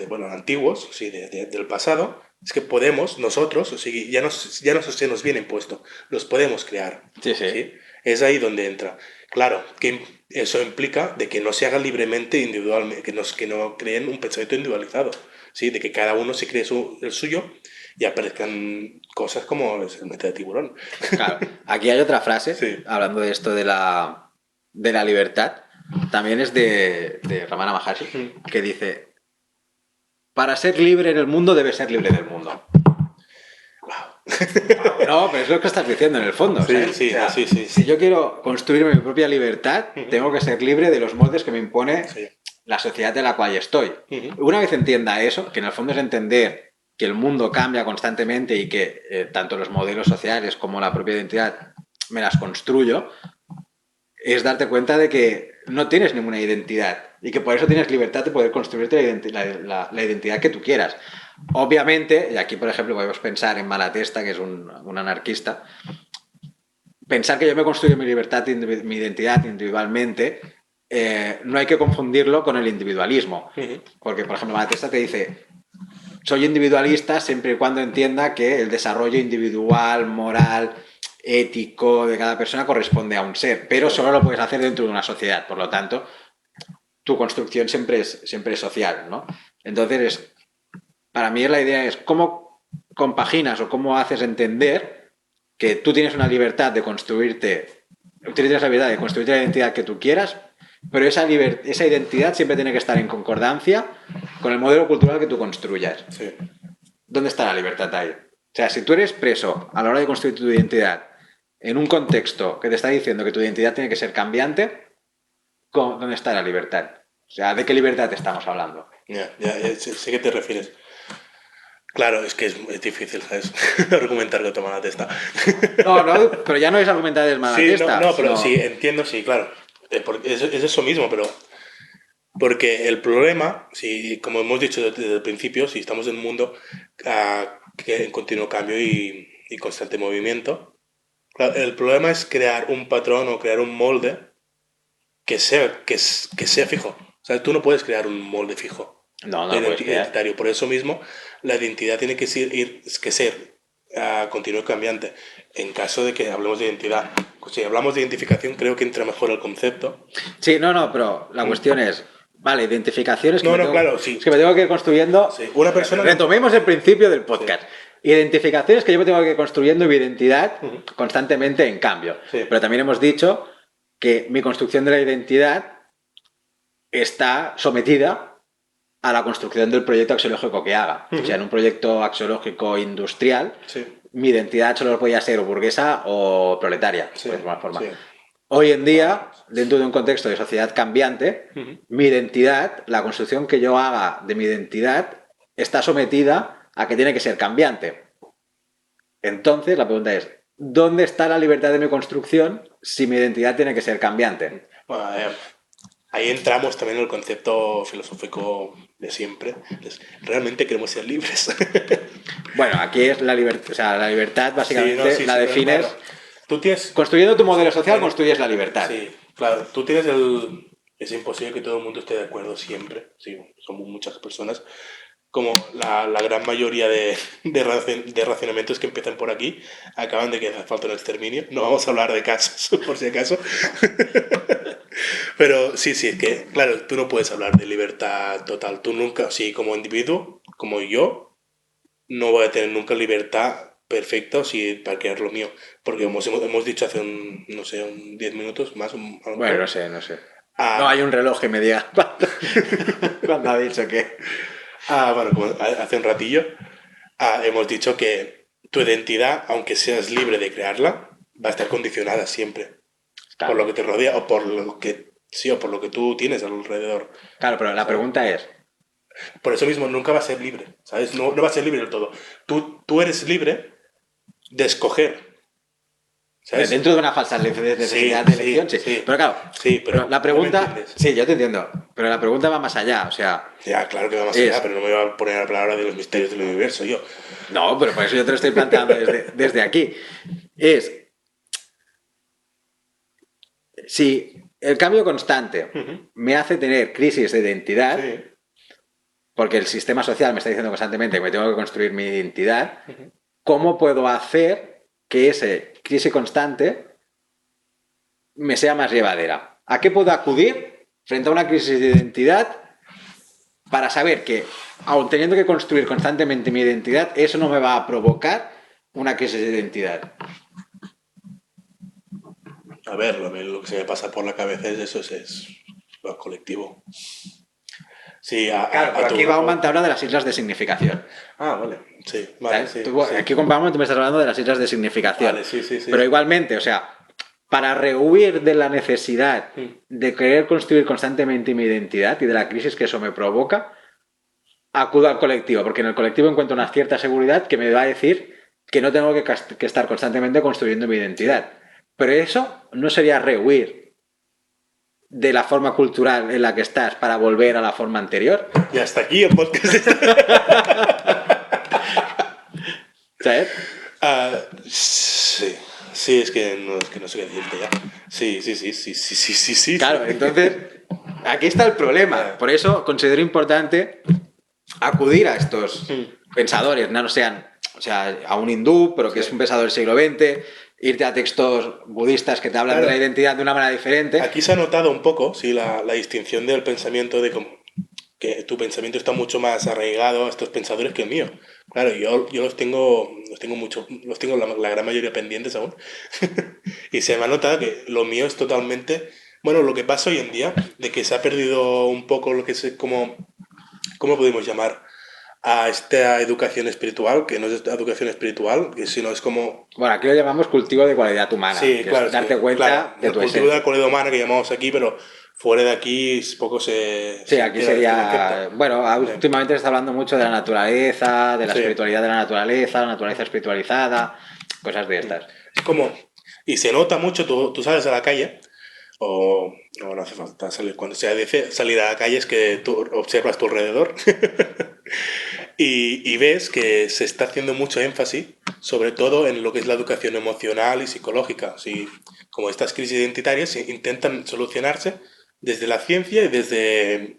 bueno, antiguos, sí, del pasado, es que podemos, nosotros, o sea, ya no se nos viene impuesto, los podemos crear. Sí, sí. ¿Sí? Es ahí donde entra. Claro, que eso implica de que no se haga libremente individualmente, que no creen un pensamiento individualizado, ¿sí? De que cada uno se cree el suyo y aparezcan cosas como el mete de tiburón. Claro. Aquí hay otra frase, Sí. hablando de esto de la libertad, también es de Ramana Maharshi, que dice: para ser libre en el mundo debes ser libre del mundo. No, pero es lo que estás diciendo en el fondo. Sí, ¿sabes? sí, O sea, sí, sí. si yo quiero construirme mi propia libertad, tengo que ser libre de los moldes que me impone Sí. la sociedad en la cual estoy. Ujú. Una vez entienda eso, que en el fondo es entender que el mundo cambia constantemente y que tanto los modelos sociales como la propia identidad me las construyo, es darte cuenta de que no tienes ninguna identidad y que por eso tienes libertad de poder construirte la identidad que tú quieras. Obviamente, y aquí por ejemplo podemos pensar en Malatesta, que es un anarquista, pensar que yo me construyo mi libertad, mi identidad individualmente, no hay que confundirlo con el individualismo. Porque, por ejemplo, Malatesta te dice: soy individualista siempre y cuando entienda que el desarrollo individual, moral, ético de cada persona corresponde a un ser, pero solo lo puedes hacer dentro de una sociedad. Por lo tanto, tu construcción siempre es social, ¿no? Entonces, para mí la idea es cómo compaginas o cómo haces entender que tú tienes una libertad de construirte, tienes la libertad de construirte la identidad que tú quieras, pero esa identidad siempre tiene que estar en concordancia con el modelo cultural que tú construyas. Sí. ¿Dónde está la libertad ahí? O sea, si tú eres preso a la hora de construir tu identidad en un contexto que te está diciendo que tu identidad tiene que ser cambiante, ¿dónde está la libertad? O sea, ¿de qué libertad estamos hablando? Ya, sé que te refieres. Claro, es que es difícil, ¿sabes? Argumentar que toma la testa. No, pero ya no es argumentar de Sí, Malatesta. no, pero sino... sí, entiendo, sí, claro. Es eso mismo, pero... Porque el problema, si, como hemos dicho desde el principio, si estamos en un mundo que en continuo cambio y constante movimiento, claro, el problema es crear un patrón o crear un molde que sea fijo. O sea, tú no puedes crear un molde fijo No lo puedes crear. identitario. Por eso mismo, la identidad tiene que ser continuo y cambiante. En caso de que hablemos de identidad, si hablamos de identificación, creo que entra mejor el concepto. Sí, pero la cuestión es, vale, identificaciones que No, me no, tengo, claro, sí. es que me tengo que ir construyendo. Sí, una persona... Retomemos el principio del podcast. Identificaciones que yo me tengo que ir construyendo mi identidad constantemente en cambio. Sí. Pero también hemos dicho que mi construcción de la identidad está sometida a la construcción del proyecto axiológico que haga. O sea, en un proyecto axiológico industrial, Sí. mi identidad solo podía ser o burguesa o proletaria, Sí, por alguna forma. sí. Hoy en día, dentro de un contexto de sociedad cambiante, mi identidad, la construcción que yo haga de mi identidad, está sometida a que tiene que ser cambiante. Entonces, la pregunta es, ¿dónde está la libertad de mi construcción si mi identidad tiene que ser cambiante? Bueno, ahí entramos también en el concepto filosófico de siempre. ¿Realmente queremos ser libres? Bueno, aquí es la libertad. O sea, la libertad básicamente Sí, la defines. claro. Tú tienes... Construyendo tu modelo social, construyes la libertad. Sí, claro. Tú tienes Es imposible que todo el mundo esté de acuerdo siempre. Sí, somos muchas personas. Como la gran mayoría de racionamientos que empiezan por aquí acaban de que hace falta un exterminio. No vamos a hablar de casos, por si acaso. Pero sí, es que, claro, tú no puedes hablar de libertad total. Tú nunca, sí, como individuo, como yo, no voy a tener nunca libertad perfecta para crear lo mío. Porque hemos dicho hace no sé, 10 minutos más. Bueno, no sé. Ah, No hay un reloj que me diga cuando ha dicho que... bueno, como hace un ratillo, hemos dicho que tu identidad, aunque seas libre de crearla, va a estar condicionada siempre Claro. por lo que te rodea o por lo que o por lo que tú tienes alrededor. Claro, pero la pregunta es... Por eso mismo nunca va a ser libre, ¿sabes? No va a ser libre del todo. Tú eres libre de escoger, ¿sabes? Dentro de una falsa necesidad de elección, sí. Pero claro, pero la pregunta... ¿me entiendes? Sí, yo te entiendo. Pero la pregunta va más allá, o sea... Ya, claro que va más allá, pero no me voy a poner a hablar ahora de los misterios del universo yo. No, pero por eso yo te lo estoy planteando desde aquí. Es... Si el cambio constante me hace tener crisis de identidad, porque el sistema social me está diciendo constantemente que me tengo que construir mi identidad, ¿cómo puedo hacer que esa crisis constante me sea más llevadera? ¿A qué puedo acudir frente a una crisis de identidad para saber que, aun teniendo que construir constantemente mi identidad, eso no me va a provocar una crisis de identidad? A ver, lo que se me pasa por la cabeza es lo colectivo. Sí, Claro, pero aquí vamos a hablar de las islas de significación. Vale. Sí, vale. Sí, Aquí con Pablo tú me estás hablando de las islas de significación. Vale, sí. Pero igualmente, o sea, para rehuir de la necesidad de querer construir constantemente mi identidad y de la crisis que eso me provoca, acudo al colectivo, porque en el colectivo encuentro una cierta seguridad que me va a decir que no tengo que estar constantemente construyendo mi identidad. Pero eso no sería rehuir de la forma cultural en la que estás para volver a la forma anterior. Y hasta aquí el podcast. ¿Sabes? Sí, es que no sé qué decirte ya. Sí. Claro, entonces, aquí está el problema. Por eso considero importante acudir a estos pensadores, no sean, o sea, a un hindú, pero que es un pensador del siglo XX, irte a textos budistas que te hablan de la identidad de una manera diferente. Aquí se ha notado un poco, sí, la distinción del pensamiento, de que tu pensamiento está mucho más arraigado a estos pensadores que el mío. Claro, yo los tengo la gran mayoría pendientes aún. Y se me ha notado que lo mío es totalmente, bueno, lo que pasa hoy en día, de que se ha perdido un poco lo que es ¿cómo podemos llamar a esta educación espiritual? Que no es educación espiritual, que sino es como... Bueno, aquí lo llamamos cultivo de cualidad humana. Sí, que claro. Es darte cuenta de el tu cultivo esencia. de la cualidad humana que llamamos aquí, pero fuera de aquí poco se... Sí, aquí sería... Bueno, últimamente se está hablando mucho de la naturaleza, de la espiritualidad de la naturaleza espiritualizada, cosas de estas. Es como... Y se nota mucho, tú sales a la calle, o no hace falta salir, cuando se dice salir a la calle es que tú observas tu alrededor y ves que se está haciendo mucho énfasis, sobre todo en lo que es la educación emocional y psicológica. Sí, como estas crisis identitarias intentan solucionarse desde la ciencia y desde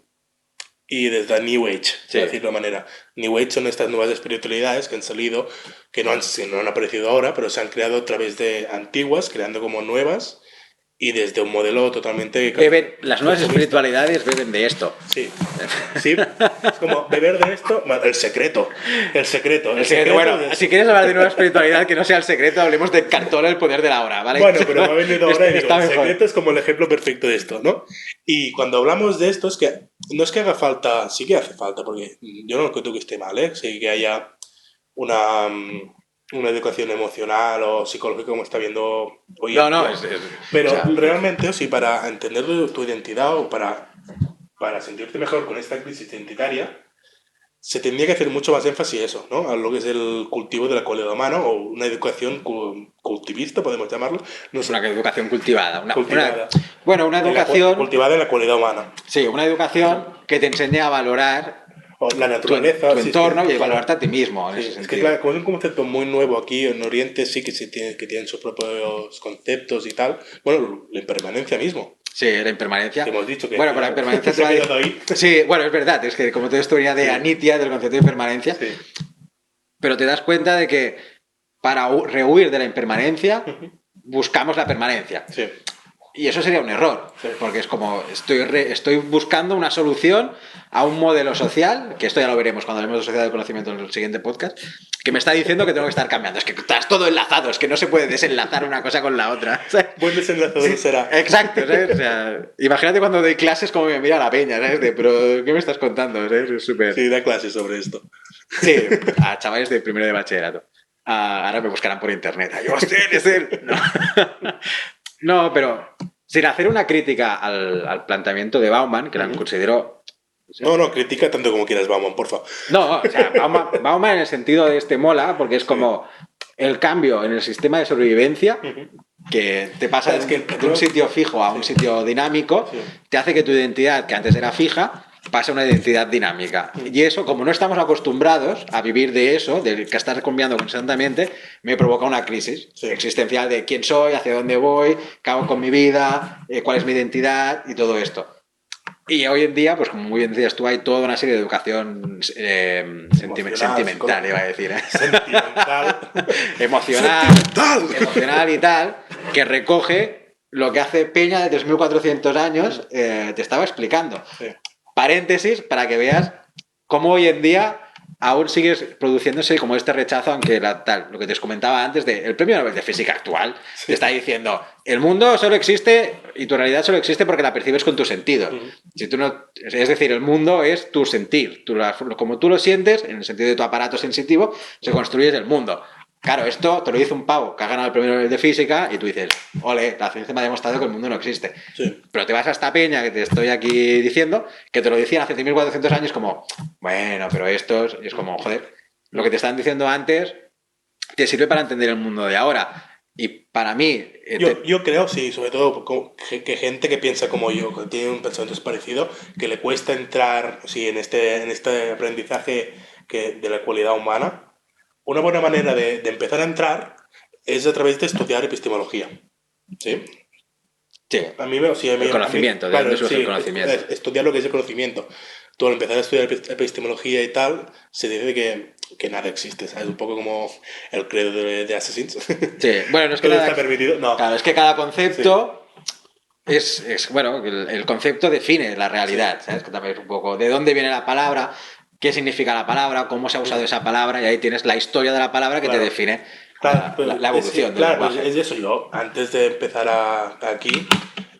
New Age, por decirlo de manera. New Age son estas nuevas espiritualidades que han salido, que no han aparecido ahora, pero se han creado a través de antiguas, creando como nuevas, y desde un modelo totalmente... Las nuevas espiritualidades beben de esto. Sí, es como beber de esto, el secreto. Bueno, si quieres hablar de nueva espiritualidad, que no sea el secreto, hablemos de Cartola, el poder de la hora, ¿vale? Bueno, pero me ha venido ahora y digo, el mejor. secreto es como el ejemplo perfecto de esto, ¿no? Y cuando hablamos de esto, es que no es que haga falta, sí que hace falta, porque yo no creo que esté mal, ¿eh? Sí que haya una educación emocional o psicológica como está viendo hoy en día. Pero realmente, sí, para entender tu identidad o para sentirte mejor con esta crisis identitaria, se tendría que hacer mucho más énfasis a eso, ¿no? A lo que es el cultivo de la cualidad humana, o una educación cultivista, podemos llamarlo. No sé. Una educación cultivada. Una educación... Cultivada en la cualidad humana. Sí, una educación que te enseñe a valorar la naturaleza, tu entorno y valorarte a ti mismo. En ese es sentido. que claro, como es un concepto muy nuevo aquí en Oriente, sí que tienen sus propios conceptos y tal. Bueno, la impermanencia mismo. Sí, la impermanencia. Hemos dicho que... Bueno, pero la impermanencia se ha quedado ahí. Sí, bueno, es verdad, es que como todo esto venía de Anitya, del concepto de impermanencia, pero te das cuenta de que para rehuir de la impermanencia buscamos la permanencia. Sí. Y eso sería un error, porque es como estoy buscando una solución a un modelo social, que esto ya lo veremos cuando hablemos de sociedad del conocimiento en el siguiente podcast, que me está diciendo que tengo que estar cambiando. Es que estás todo enlazado, es que no se puede desenlazar una cosa con la otra. Buen desenlazador será. Exacto, ¿sabes? O sea, imagínate cuando doy clases como me mira la peña, ¿sabes? Pero, ¿qué me estás contando? ¿Sabes? Es súper... Sí, da clases sobre esto. Sí, a chavales de primero de bachillerato. Ahora me buscarán por internet. Ay, hostia, es él. No. No, pero sin hacer una crítica al planteamiento de Bauman, que la considero... No, critica tanto como quieras, Bauman, porfa. No, o sea, Bauman en el sentido de mola, porque es como el cambio en el sistema de sobrevivencia, que te pasa de un sitio fijo a un sitio dinámico, te hace que tu identidad, que antes era fija, pase a una identidad dinámica. Y eso, como no estamos acostumbrados a vivir de eso, de que estás cambiando constantemente, me provoca una crisis existencial de quién soy, hacia dónde voy, qué hago con mi vida, cuál es mi identidad y todo esto. Y hoy en día, pues como muy bien decías tú, hay toda una serie de educación sentimental, iba a decir. Sentimental. Emocional y tal, que recoge lo que hace Peña de 3.400 años te estaba explicando. Sí. Paréntesis, para que veas cómo hoy en día aún sigues produciéndose como este rechazo, aunque lo que te comentaba antes el premio Nobel de Física actual te está diciendo el mundo solo existe y tu realidad solo existe porque la percibes con tus sentidos. Si tú no, es decir, el mundo es tu sentir. Como tú lo sientes, en el sentido de tu aparato sensitivo, se construye el mundo. Claro, esto te lo dice un pavo que ha ganado el premio Nobel de Física y tú dices, ole, la ciencia me ha demostrado que el mundo no existe. Sí. Pero te vas a esta peña que te estoy aquí diciendo, que te lo decían hace 1.400 años como, bueno, pero estos... Y es como, joder, lo que te estaban diciendo antes te sirve para entender el mundo de ahora. Y para mí... Yo creo, sí, sobre todo que gente que piensa como yo, que tiene un pensamiento parecido, que le cuesta entrar en este aprendizaje de la cualidad humana. Una buena manera de empezar a entrar es a través de estudiar epistemología. ¿Sí? Sí. El conocimiento, ¿de dónde surge el conocimiento? Estudiar lo que es el conocimiento. Tú al empezar a estudiar epistemología y tal, se dice que nada existe, ¿sabes? Un poco como el credo de Assassins. Sí, bueno, no es que todo nada está permitido. No. Claro, es que cada concepto... Sí. Bueno, el concepto define la realidad, ¿sabes? Que también es un poco de dónde viene la palabra, qué signica la palabra, cómo se ha usado esa palabra, y ahí tienes la historia de la palabra que te define la evolución del lenguaje. Pues es eso. Yo, antes de empezar aquí,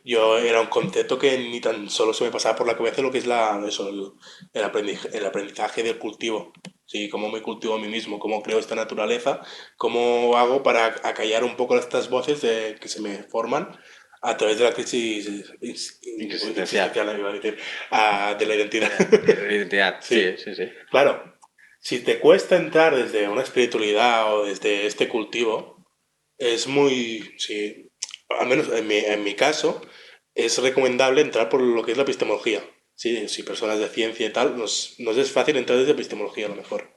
yo era un concepto que ni tan solo se me pasaba por la cabeza lo que es el aprendizaje del cultivo. Sí, cómo me cultivo a mí mismo, cómo creo esta naturaleza, cómo hago para acallar un poco estas voces que se me forman a través de la crisis existencial, iba a decir, de la identidad. De la identidad, sí. Claro, si te cuesta entrar desde una espiritualidad o desde este cultivo, es muy, sí, al menos en mi caso, es recomendable entrar por lo que es la epistemología. Sí, si personas de ciencia y tal, nos es fácil entrar desde epistemología a lo mejor.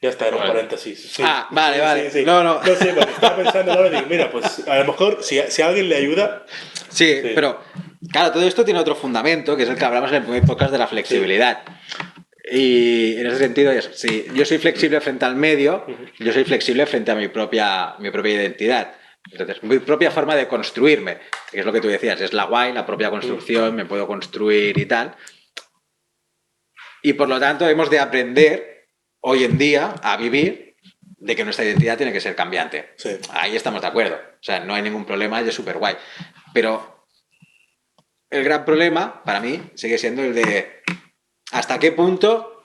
Ya está, era un paréntesis. Sí. Vale. Sí. No. No sé, porque estaba pensando ahora y digo, mira, pues a lo mejor si a alguien le ayuda... Sí, pero claro, todo esto tiene otro fundamento, que es el que hablamos en el primer podcast de la flexibilidad. Y en ese sentido, si yo soy flexible frente al medio, yo soy flexible frente a mi propia identidad. Entonces, mi propia forma de construirme, que es lo que tú decías, es la propia construcción, me puedo construir y tal. Y por lo tanto, hemos de aprender hoy en día a vivir de que nuestra identidad tiene que ser cambiante. Sí. Ahí estamos de acuerdo. O sea, no hay ningún problema y es súper guay. Pero el gran problema, para mí, sigue siendo el de hasta qué punto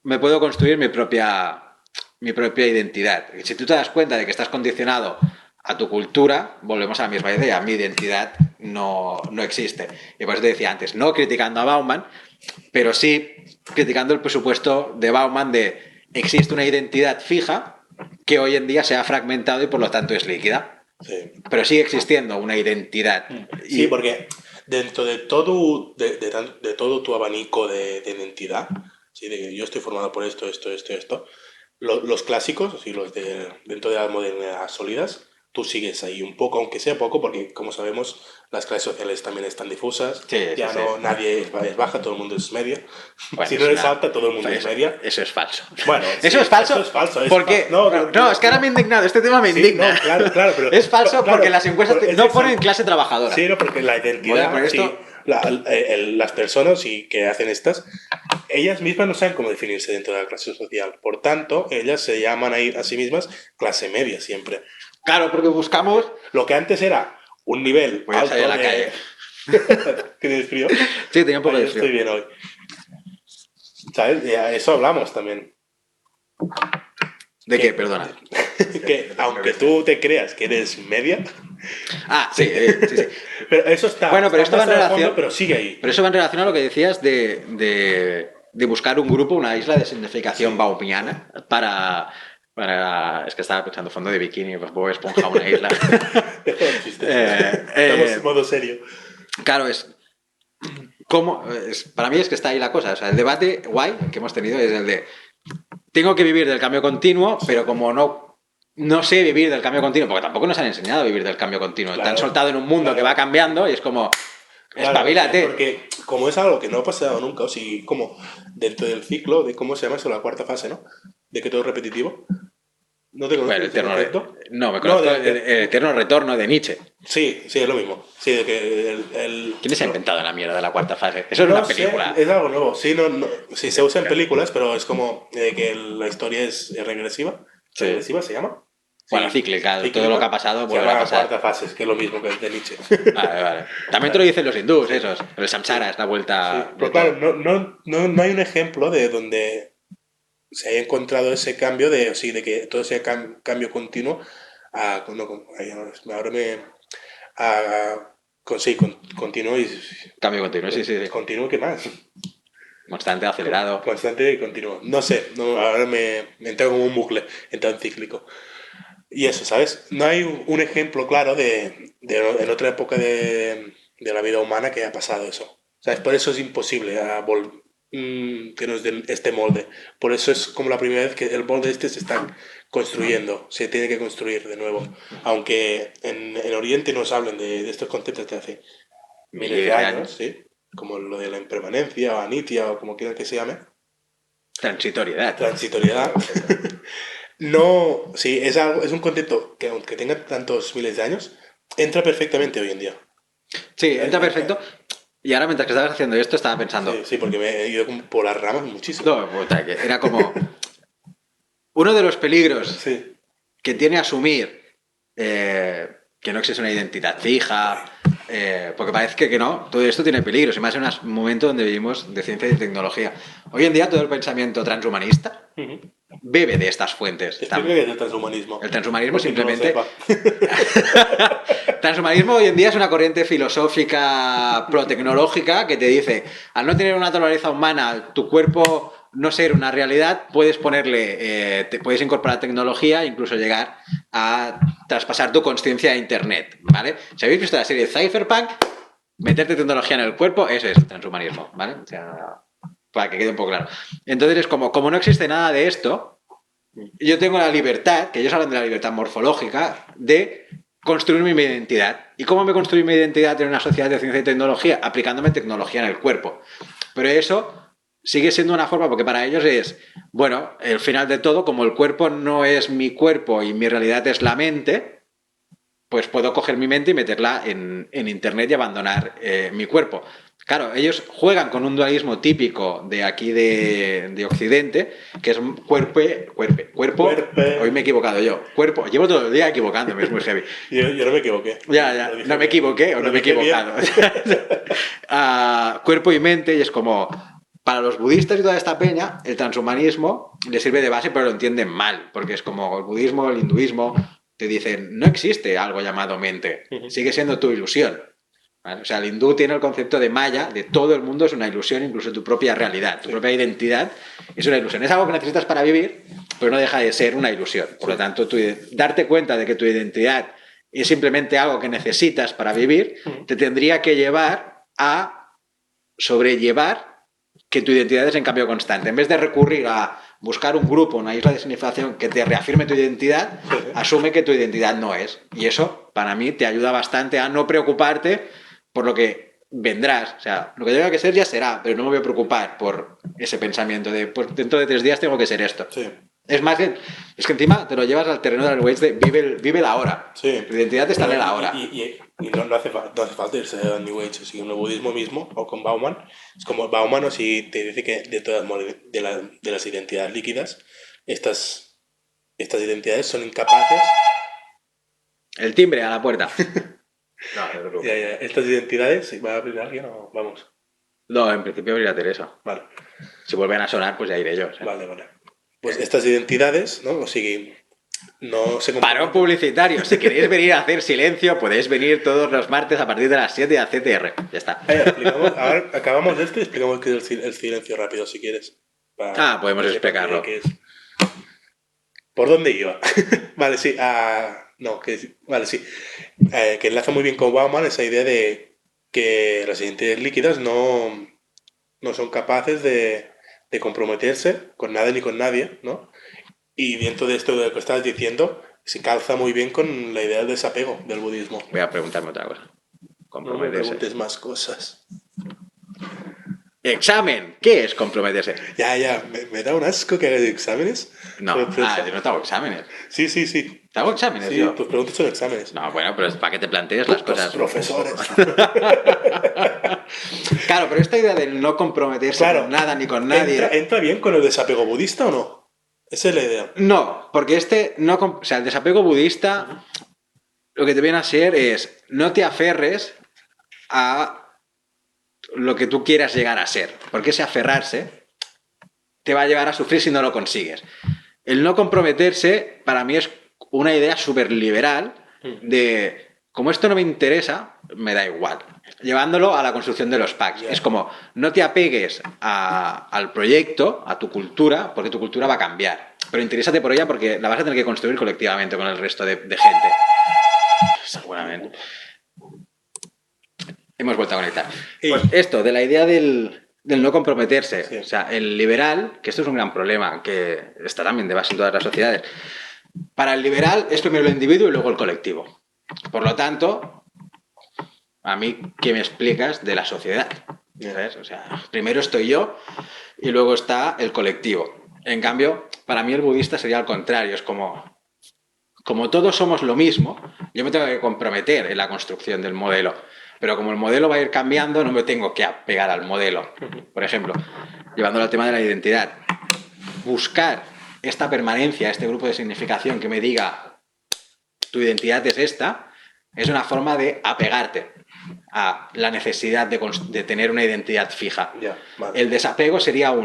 me puedo construir mi propia identidad. Y si tú te das cuenta de que estás condicionado a tu cultura, volvemos a la misma idea. Mi identidad no existe. Y por eso te decía antes, no criticando a Bauman, pero sí criticando el presupuesto de Bauman de existe una identidad fija que hoy en día se ha fragmentado y por lo tanto es líquida. Sí. Pero sigue existiendo una identidad. Sí, porque dentro de todo tu abanico de identidad, ¿sí? De que yo estoy formado por esto, los clásicos, así los dentro de las modernidades sólidas, tú sigues ahí un poco, aunque sea poco, porque como sabemos, las clases sociales también están difusas. Sí, Ya sí, no, sí. nadie es baja, todo el mundo es media. Bueno, Si es no eres una- alta, todo el mundo es media. Eso es falso. Bueno, eso sí, es falso. eso es falso. Porque no, es que ahora me he indignado. Este tema me Sí, indigna. no, claro, pero es falso claro, porque las encuestas pero es no que ponen son- clase trabajadora. Sí, no, porque la Voy a identidad, poner sí, esto. las personas que hacen estas, ellas mismas no saben cómo definirse dentro de la clase social. Por tanto, ellas se llaman a sí mismas clase media siempre. Claro, porque buscamos. Lo que antes era un nivel Voy a alto salir a la de... calle. ¿Tienes frío? Sí, tenía un poco Yo de frío. estoy bien hoy. ¿Sabes? Ya, eso hablamos también. ¿De que- qué? Perdona. Que aunque tú te creas que eres media, Ah, sí, sí. pero eso está, Bueno, pero está esto va en más al relación. fondo, pero sigue ahí. Pero eso va en relación a lo que decías de buscar un grupo, una isla de significación Sí. baumiana para. Es que estaba pensando fondo de bikini, pues Bob Esponja, una isla. Dejo los chistes. Eh, Estamos en modo serio. Claro, para mí es que está ahí la cosa. O sea, el debate guay que hemos tenido es el de tengo que vivir del cambio continuo, pero como no sé vivir del cambio continuo, porque tampoco nos han enseñado a vivir del cambio continuo. Claro, Te han soltado en un mundo claro. que va cambiando y es como, Claro, espabilate. porque como es algo que no ha pasado nunca, o si como dentro del ciclo de cómo se llama eso, la cuarta fase, ¿no? De que todo es repetitivo. ¿No te Bueno, conoces ese concepto? no, me conozco No, el eterno retorno de Nietzsche. Sí, es lo mismo. Sí, de que el ¿Quién se ha inventado la mierda de la cuarta fase? Eso es no una sé, película. es algo nuevo. Sí, sí, se usa en películas, pero es como que la historia es regresiva. Sí. ¿Regresiva se llama? Bueno, Sí. cíclica. Todo lo que ha pasado Se vuelve llama a pasar. cuarta fase, que es lo mismo que el de Nietzsche. Vale. También te lo dicen los hindús, esos. El samsara es la vuelta. Sí, pero de todo. claro, no hay un ejemplo de donde se haya encontrado ese cambio de que todo sea cambio continuo a, ahora me sí, continuo y Cambio continuo, sí. continuo, ¿qué más? Constante, acelerado. Constante y continuo. No sé, ahora me entra como un bucle, entra en cíclico. Y eso, ¿sabes? No hay un ejemplo claro en otra época de la vida humana que haya pasado eso. ¿Sabes? Por eso es imposible que nos den este molde. Por eso es como la primera vez que el molde este se está construyendo, se tiene que construir de nuevo. Aunque en Oriente nos hablen de estos conceptos de hace miles de años, ¿sí? Como lo de la impermanencia o anitia o como quieran que se llame. Transitoriedad. Transitoriedad. No, sí, es un concepto que aunque tenga tantos miles de años, entra perfectamente hoy en día. Sí, entra perfecto. Y ahora mientras que estabas haciendo esto estaba pensando, Sí, porque me he ido como por las ramas muchísimo. no, puta, que era como uno de los peligros Sí, que tiene asumir que no existe una identidad fija, porque parece que no, todo esto tiene peligros, y más en un momento donde vivimos de ciencia y tecnología. Hoy en día todo el pensamiento transhumanista bebe de estas fuentes. explica qué es el transhumanismo. El transhumanismo Por quien no lo simplemente... sepa. Transhumanismo hoy en día es una corriente filosófica pro-tecnológica que te dice, al no tener una naturaleza humana, tu cuerpo no ser una realidad, puedes puedes incorporar tecnología e incluso llegar a traspasar tu consciencia a Internet, ¿vale? Si habéis visto la serie Cypherpunk, meterte tecnología en el cuerpo, eso es el transhumanismo, ¿vale? O sea, para que quede un poco claro. Entonces es como no existe nada de esto, yo tengo la libertad, que ellos hablan de la libertad morfológica, de construirme mi identidad. ¿Y cómo me construí mi identidad en una sociedad de ciencia y tecnología? Aplicándome tecnología en el cuerpo. Pero eso sigue siendo una forma, porque para ellos es, bueno, el final de todo, como el cuerpo no es mi cuerpo y mi realidad es la mente, pues puedo coger mi mente y meterla en Internet y abandonar mi cuerpo. Claro, ellos juegan con un dualismo típico de aquí de Occidente, que es cuerpo. Hoy me he equivocado yo. Cuerpo, llevo todo el día equivocándome, es muy heavy. Yo no me equivoqué. Ya, no me equivoqué o no me he equivocado. Cuerpo y mente, y es como, para los budistas y toda esta peña, el transhumanismo les sirve de base, pero lo entienden mal, porque es como el budismo, el hinduismo, te dicen, no existe algo llamado mente, sigue siendo tu ilusión. ¿Vale? O sea, el hindú tiene el concepto de maya, de todo el mundo es una ilusión, incluso tu propia realidad, tu propia identidad es una ilusión. Es algo que necesitas para vivir, pero no deja de ser una ilusión. Por lo tanto, darte cuenta de que tu identidad es simplemente algo que necesitas para vivir, te tendría que llevar a sobrellevar que tu identidad es en cambio constante. En vez de recurrir a buscar un grupo, una isla de significación que te reafirme tu identidad, asume que tu identidad no es. Y eso, para mí, te ayuda bastante a no preocuparte por lo que vendrás. O sea, lo que tenga que ser ya será, pero no me voy a preocupar por ese pensamiento de, pues dentro de 3 días tengo que ser esto. Sí. Es más, es que encima te lo llevas al terreno del Waze de vive la hora. Sí. Tu identidad está en el ahora. Y no hace falta irse a New Age. Si en el budismo mismo, o con Bauman, es como Bauman, o si te dice que de las identidades líquidas, estas identidades son incapaces. El timbre a la puerta. No, Ya, estas identidades, ¿va a abrir alguien o vamos? no, en principio abrirá Teresa. Vale, Si vuelven a sonar, pues ya iré yo. ¿sabes? vale. Pues estas identidades, ¿no? O sigui, no se Parón publicitario. Si queréis venir a hacer silencio, podéis venir todos los martes a partir de las 7 a CTR. Ya está. Ahora acabamos de esto y explicamos qué es el silencio rápido, si quieres. Podemos explicarlo. ¿Qué es? ¿Por dónde iba? Vale, sí. Vale, sí. Que enlaza muy bien con Bauman esa idea de que las identidades líquidas no son capaces de comprometerse con nada ni con nadie, ¿no? Y dentro de esto de lo que estabas diciendo, se calza muy bien con la idea del desapego del budismo. Voy a preguntarme otra cosa. No me Comprometerse. preguntes más cosas. Examen. ¿Qué es comprometerse? Ya, me da un asco que hagas exámenes. No, yo no te hago exámenes. Sí. ¿Te hago exámenes Sí, yo? tus preguntas son exámenes. No, bueno, pero es para que te plantees las Los cosas. profesores. Claro, pero esta idea de no comprometerse con nada ni con nadie. ¿Entra bien con el desapego budista o no? Esa es la idea. No, porque o sea, el desapego budista lo que te viene a ser es no te aferres a lo que tú quieras llegar a ser, porque ese aferrarse te va a llevar a sufrir si no lo consigues. El no comprometerse para mí es una idea súper liberal de como esto no me interesa, me da igual. Llevándolo a la construcción de los packs. Yeah. Es como, no te apegues al proyecto, a tu cultura, porque tu cultura va a cambiar. Pero interésate por ella porque la vas a tener que construir colectivamente con el resto de gente. Seguramente. Hemos vuelto a conectar. Pues esto, de la idea del no comprometerse. Sí. O sea, el liberal, que esto es un gran problema, que está también de base en todas las sociedades. Para el liberal es primero el individuo y luego el colectivo. Por lo tanto, a mí, ¿qué me explicas de la sociedad? ¿Sabes? O sea, primero estoy yo y luego está el colectivo. En cambio, para mí el budista sería al contrario. Es como todos somos lo mismo, yo me tengo que comprometer en la construcción del modelo. Pero como el modelo va a ir cambiando, no me tengo que apegar al modelo. Por ejemplo, llevándolo al tema de la identidad. Buscar esta permanencia, este grupo de significación que me diga tu identidad es esta, es una forma de apegarte a la necesidad de tener una identidad fija. Vale. El desapego sería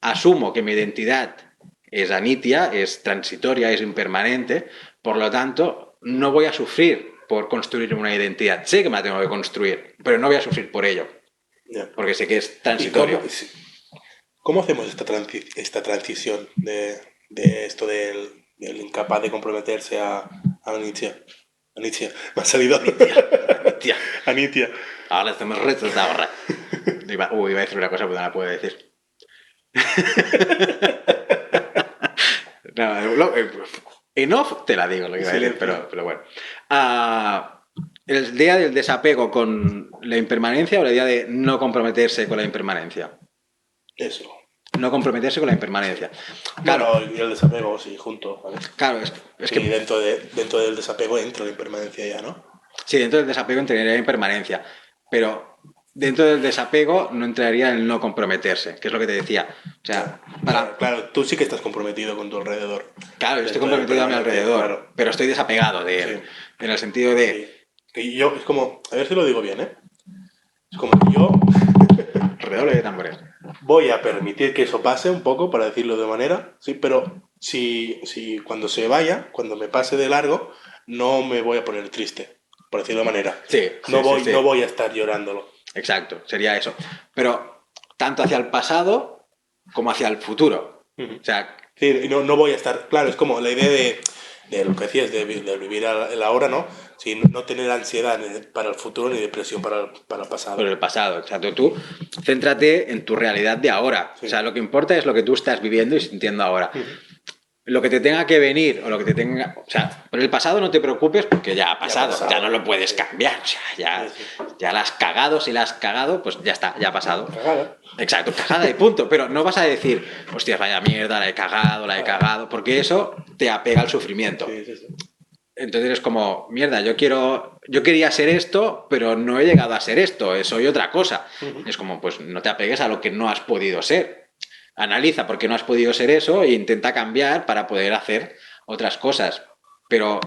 asumo que mi identidad es anitia, es transitoria, es impermanente, por lo tanto, no voy a sufrir por construir una identidad. Sé que me la tengo que construir, pero no voy a sufrir por ello, porque sé que es transitorio. ¿Cómo hacemos esta transición de esto del incapaz de comprometerse a Anitia? Anitia, me ha salido. Anitia. Ahora hacemos retos de ahorrar. Iba a decir una cosa, pero no la puedo decir. No, en off te la digo lo que iba a decir, pero bueno. El día del desapego con la impermanencia o la idea de no comprometerse con la impermanencia. Eso. No comprometerse con la impermanencia. Claro, bueno, y el desapego, sí, junto, ¿vale? Claro, es que dentro del desapego entra la impermanencia ya, ¿no? Sí, dentro del desapego entraría la impermanencia, pero dentro del desapego no entraría el no comprometerse, que es lo que te decía. O sea, claro, tú sí que estás comprometido con tu alrededor. Claro, yo estoy comprometido a mi alrededor, claro, pero estoy desapegado de él, en el sentido de... Sí. Que yo, es como, a ver si lo digo bien, ¿eh? Es como que yo... Redoble de tambores. Voy a permitir que eso pase un poco, para decirlo de manera, sí, pero si cuando se vaya, cuando me pase de largo, no me voy a poner triste, por decirlo de manera. Sí, no voy a estar llorándolo. Exacto, sería eso. Pero tanto hacia el pasado como hacia el futuro. O sea... Sí, no voy a estar... Claro, es como la idea de lo que decías, de vivir el ahora, ¿no? Sí, no tener ansiedad para el futuro ni depresión para el pasado. Por el pasado, exacto. Tú céntrate en tu realidad de ahora. Sí. O sea, lo que importa es lo que tú estás viviendo y sintiendo ahora. Lo que te tenga que venir o lo que te tenga... O sea, por el pasado no te preocupes porque ya ha pasado, ya no lo puedes cambiar. O sea, ya la has cagado, si la has cagado, pues ya está, ya ha pasado. Cagada. Exacto, cagada y punto. Pero no vas a decir, hostias, vaya mierda, la he cagado, porque eso te apega al sufrimiento. Sí. Entonces es como, mierda, yo quería ser esto, pero no he llegado a ser esto, soy otra cosa. Es como, pues no te apegues a lo que no has podido ser. Analiza por qué no has podido ser eso e intenta cambiar para poder hacer otras cosas. Pero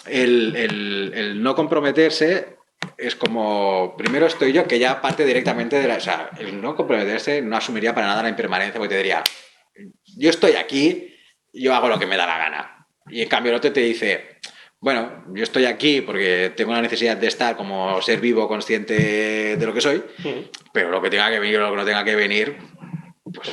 el no comprometerse es como, primero estoy yo, que ya parte directamente de la... O sea, el no comprometerse no asumiría para nada la impermanencia, porque te diría, yo estoy aquí, yo hago lo que me da la gana. Y en cambio el otro te dice, bueno, yo estoy aquí porque tengo la necesidad de estar como ser vivo, consciente de lo que soy, pero lo que tenga que venir o lo que no tenga que venir, pues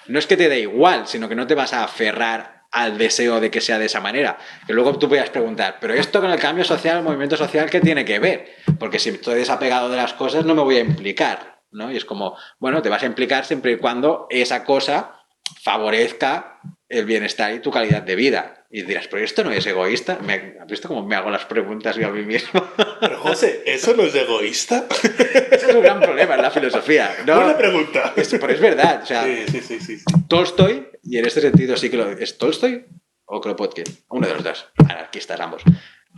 no es que te dé igual, sino que no te vas a aferrar al deseo de que sea de esa manera. Que luego tú puedas preguntar, pero esto con el cambio social, el movimiento social, ¿qué tiene que ver? Porque si estoy desapegado de las cosas no me voy a implicar, ¿no? Y es como, bueno, te vas a implicar siempre y cuando esa cosa favorezca el bienestar y tu calidad de vida. Y dirás, pero esto no es egoísta. ¿Has visto cómo me hago las preguntas yo a mí mismo? Pero José, ¿eso no es egoísta? Ese es un gran problema en la filosofía. ¿No? Buena pregunta. Pero es verdad. O sea, Sí. Tolstoy, y en este sentido sí que lo... ¿Es Tolstoy o Kropotkin? Uno de los dos. Anarquistas ambos.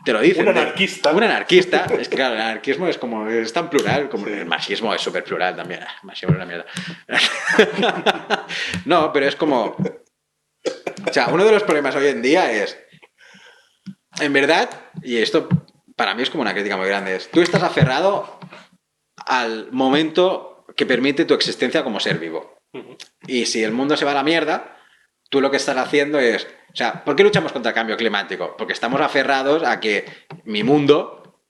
Te lo dicen. Un anarquista. Un anarquista. Es que claro, el anarquismo es como... Es tan plural como el marxismo es súper plural también. El marxismo es una mierda. No, pero es como... O sea, uno de los problemas hoy en día es... En verdad, y esto para mí es como una crítica muy grande, es... Tú estás aferrado al momento que permite tu existencia como ser vivo. Y si el mundo se va a la mierda, tú lo que estás haciendo es... O sea, ¿por qué luchamos contra el cambio climático? Porque estamos aferrados a que mi mundo,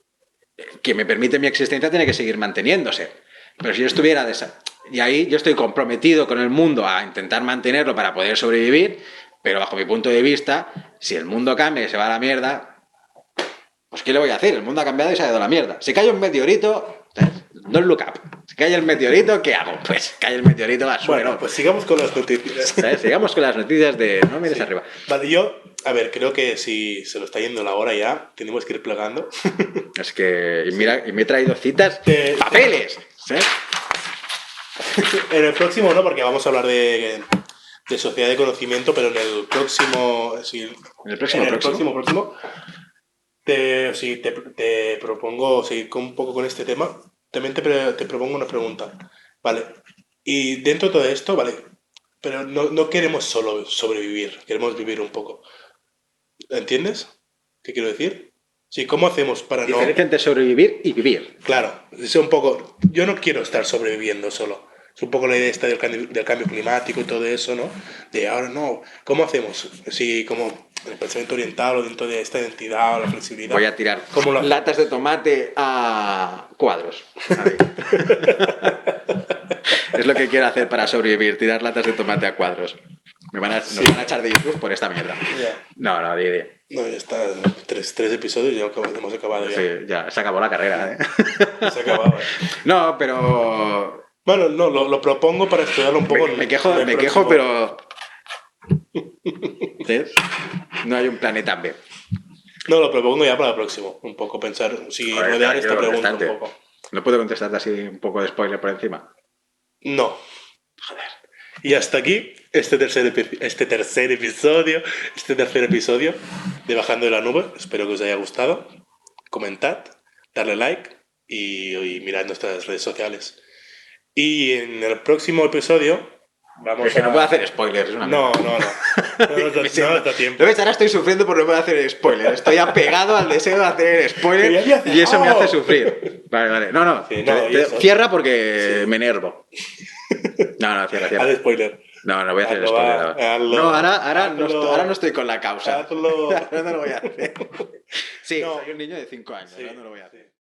que me permite mi existencia, tiene que seguir manteniéndose. Pero si yo estuviera... Y ahí yo estoy comprometido con el mundo a intentar mantenerlo para poder sobrevivir, pero bajo mi punto de vista, si el mundo cambia y se va a la mierda, pues ¿qué le voy a hacer? El mundo ha cambiado y se ha ido a la mierda. Si cae un meteorito... Don't look up. Si cae el meteorito, ¿qué hago? Pues cae el meteorito, va, Bueno, pues sigamos con las noticias. ¿Sabes? Sigamos con las noticias de no mires arriba. Vale, yo, a ver, creo que si se lo está yendo la hora ya, tenemos que ir plegando. Es que, y mira, y me he traído citas, papeles. ¿Sí? En el próximo no, porque vamos a hablar de sociedad de conocimiento, pero en el próximo... Sí, En el próximo. Te propongo seguir un poco con este tema. También te propongo una pregunta. Vale, y dentro de todo esto, vale, pero no queremos solo sobrevivir, queremos vivir un poco. ¿Entiendes? ¿Qué quiero decir? Sí, ¿cómo hacemos para no...? Diferencia entre sobrevivir y vivir. Claro, es un poco... Yo no quiero estar sobreviviendo solo. Es un poco la idea esta del cambio climático y todo eso, ¿no? De ahora no, ¿cómo hacemos? Sí, como el pensamiento oriental o dentro de esta identidad o la flexibilidad. Voy a tirar latas de tomate a cuadros. Es lo que quiero hacer para sobrevivir, tirar latas de tomate a cuadros. Nos van a echar de YouTube por esta mierda. Yeah. No, di. No, ya está. Tres episodios y ya hemos acabado ya. Sí, ya se acabó la carrera, ¿eh? Se ha acabado, ¿eh? No, pero... Bueno, no, lo propongo para estudiarlo un poco. Me quejo, pero... ¿Sí? No hay un planeta B. No, lo propongo ya para el próximo. Un poco pensar, si rodear esta pregunta un poco. ¿No puedo contestarte así un poco de spoiler por encima? No. Joder. Y hasta aquí este tercer episodio de Bajando de la Nube. Espero que os haya gustado. Comentad, darle like y mirad nuestras redes sociales. Y en el próximo episodio vamos no puedo hacer spoilers. Es una no da tiempo. ¿Ves? Ahora estoy sufriendo por no poder hacer spoilers. Estoy apegado al deseo de hacer spoilers y eso me hace sufrir. Vale. No. Sí, cierra porque me enervo. No, cierra. Haz spoiler. No voy a hacer spoiler. No, ahora no estoy con la causa. Hazlo. Ahora no lo voy a hacer. Sí, soy un niño de 5 años. Ahora no lo voy a hacer.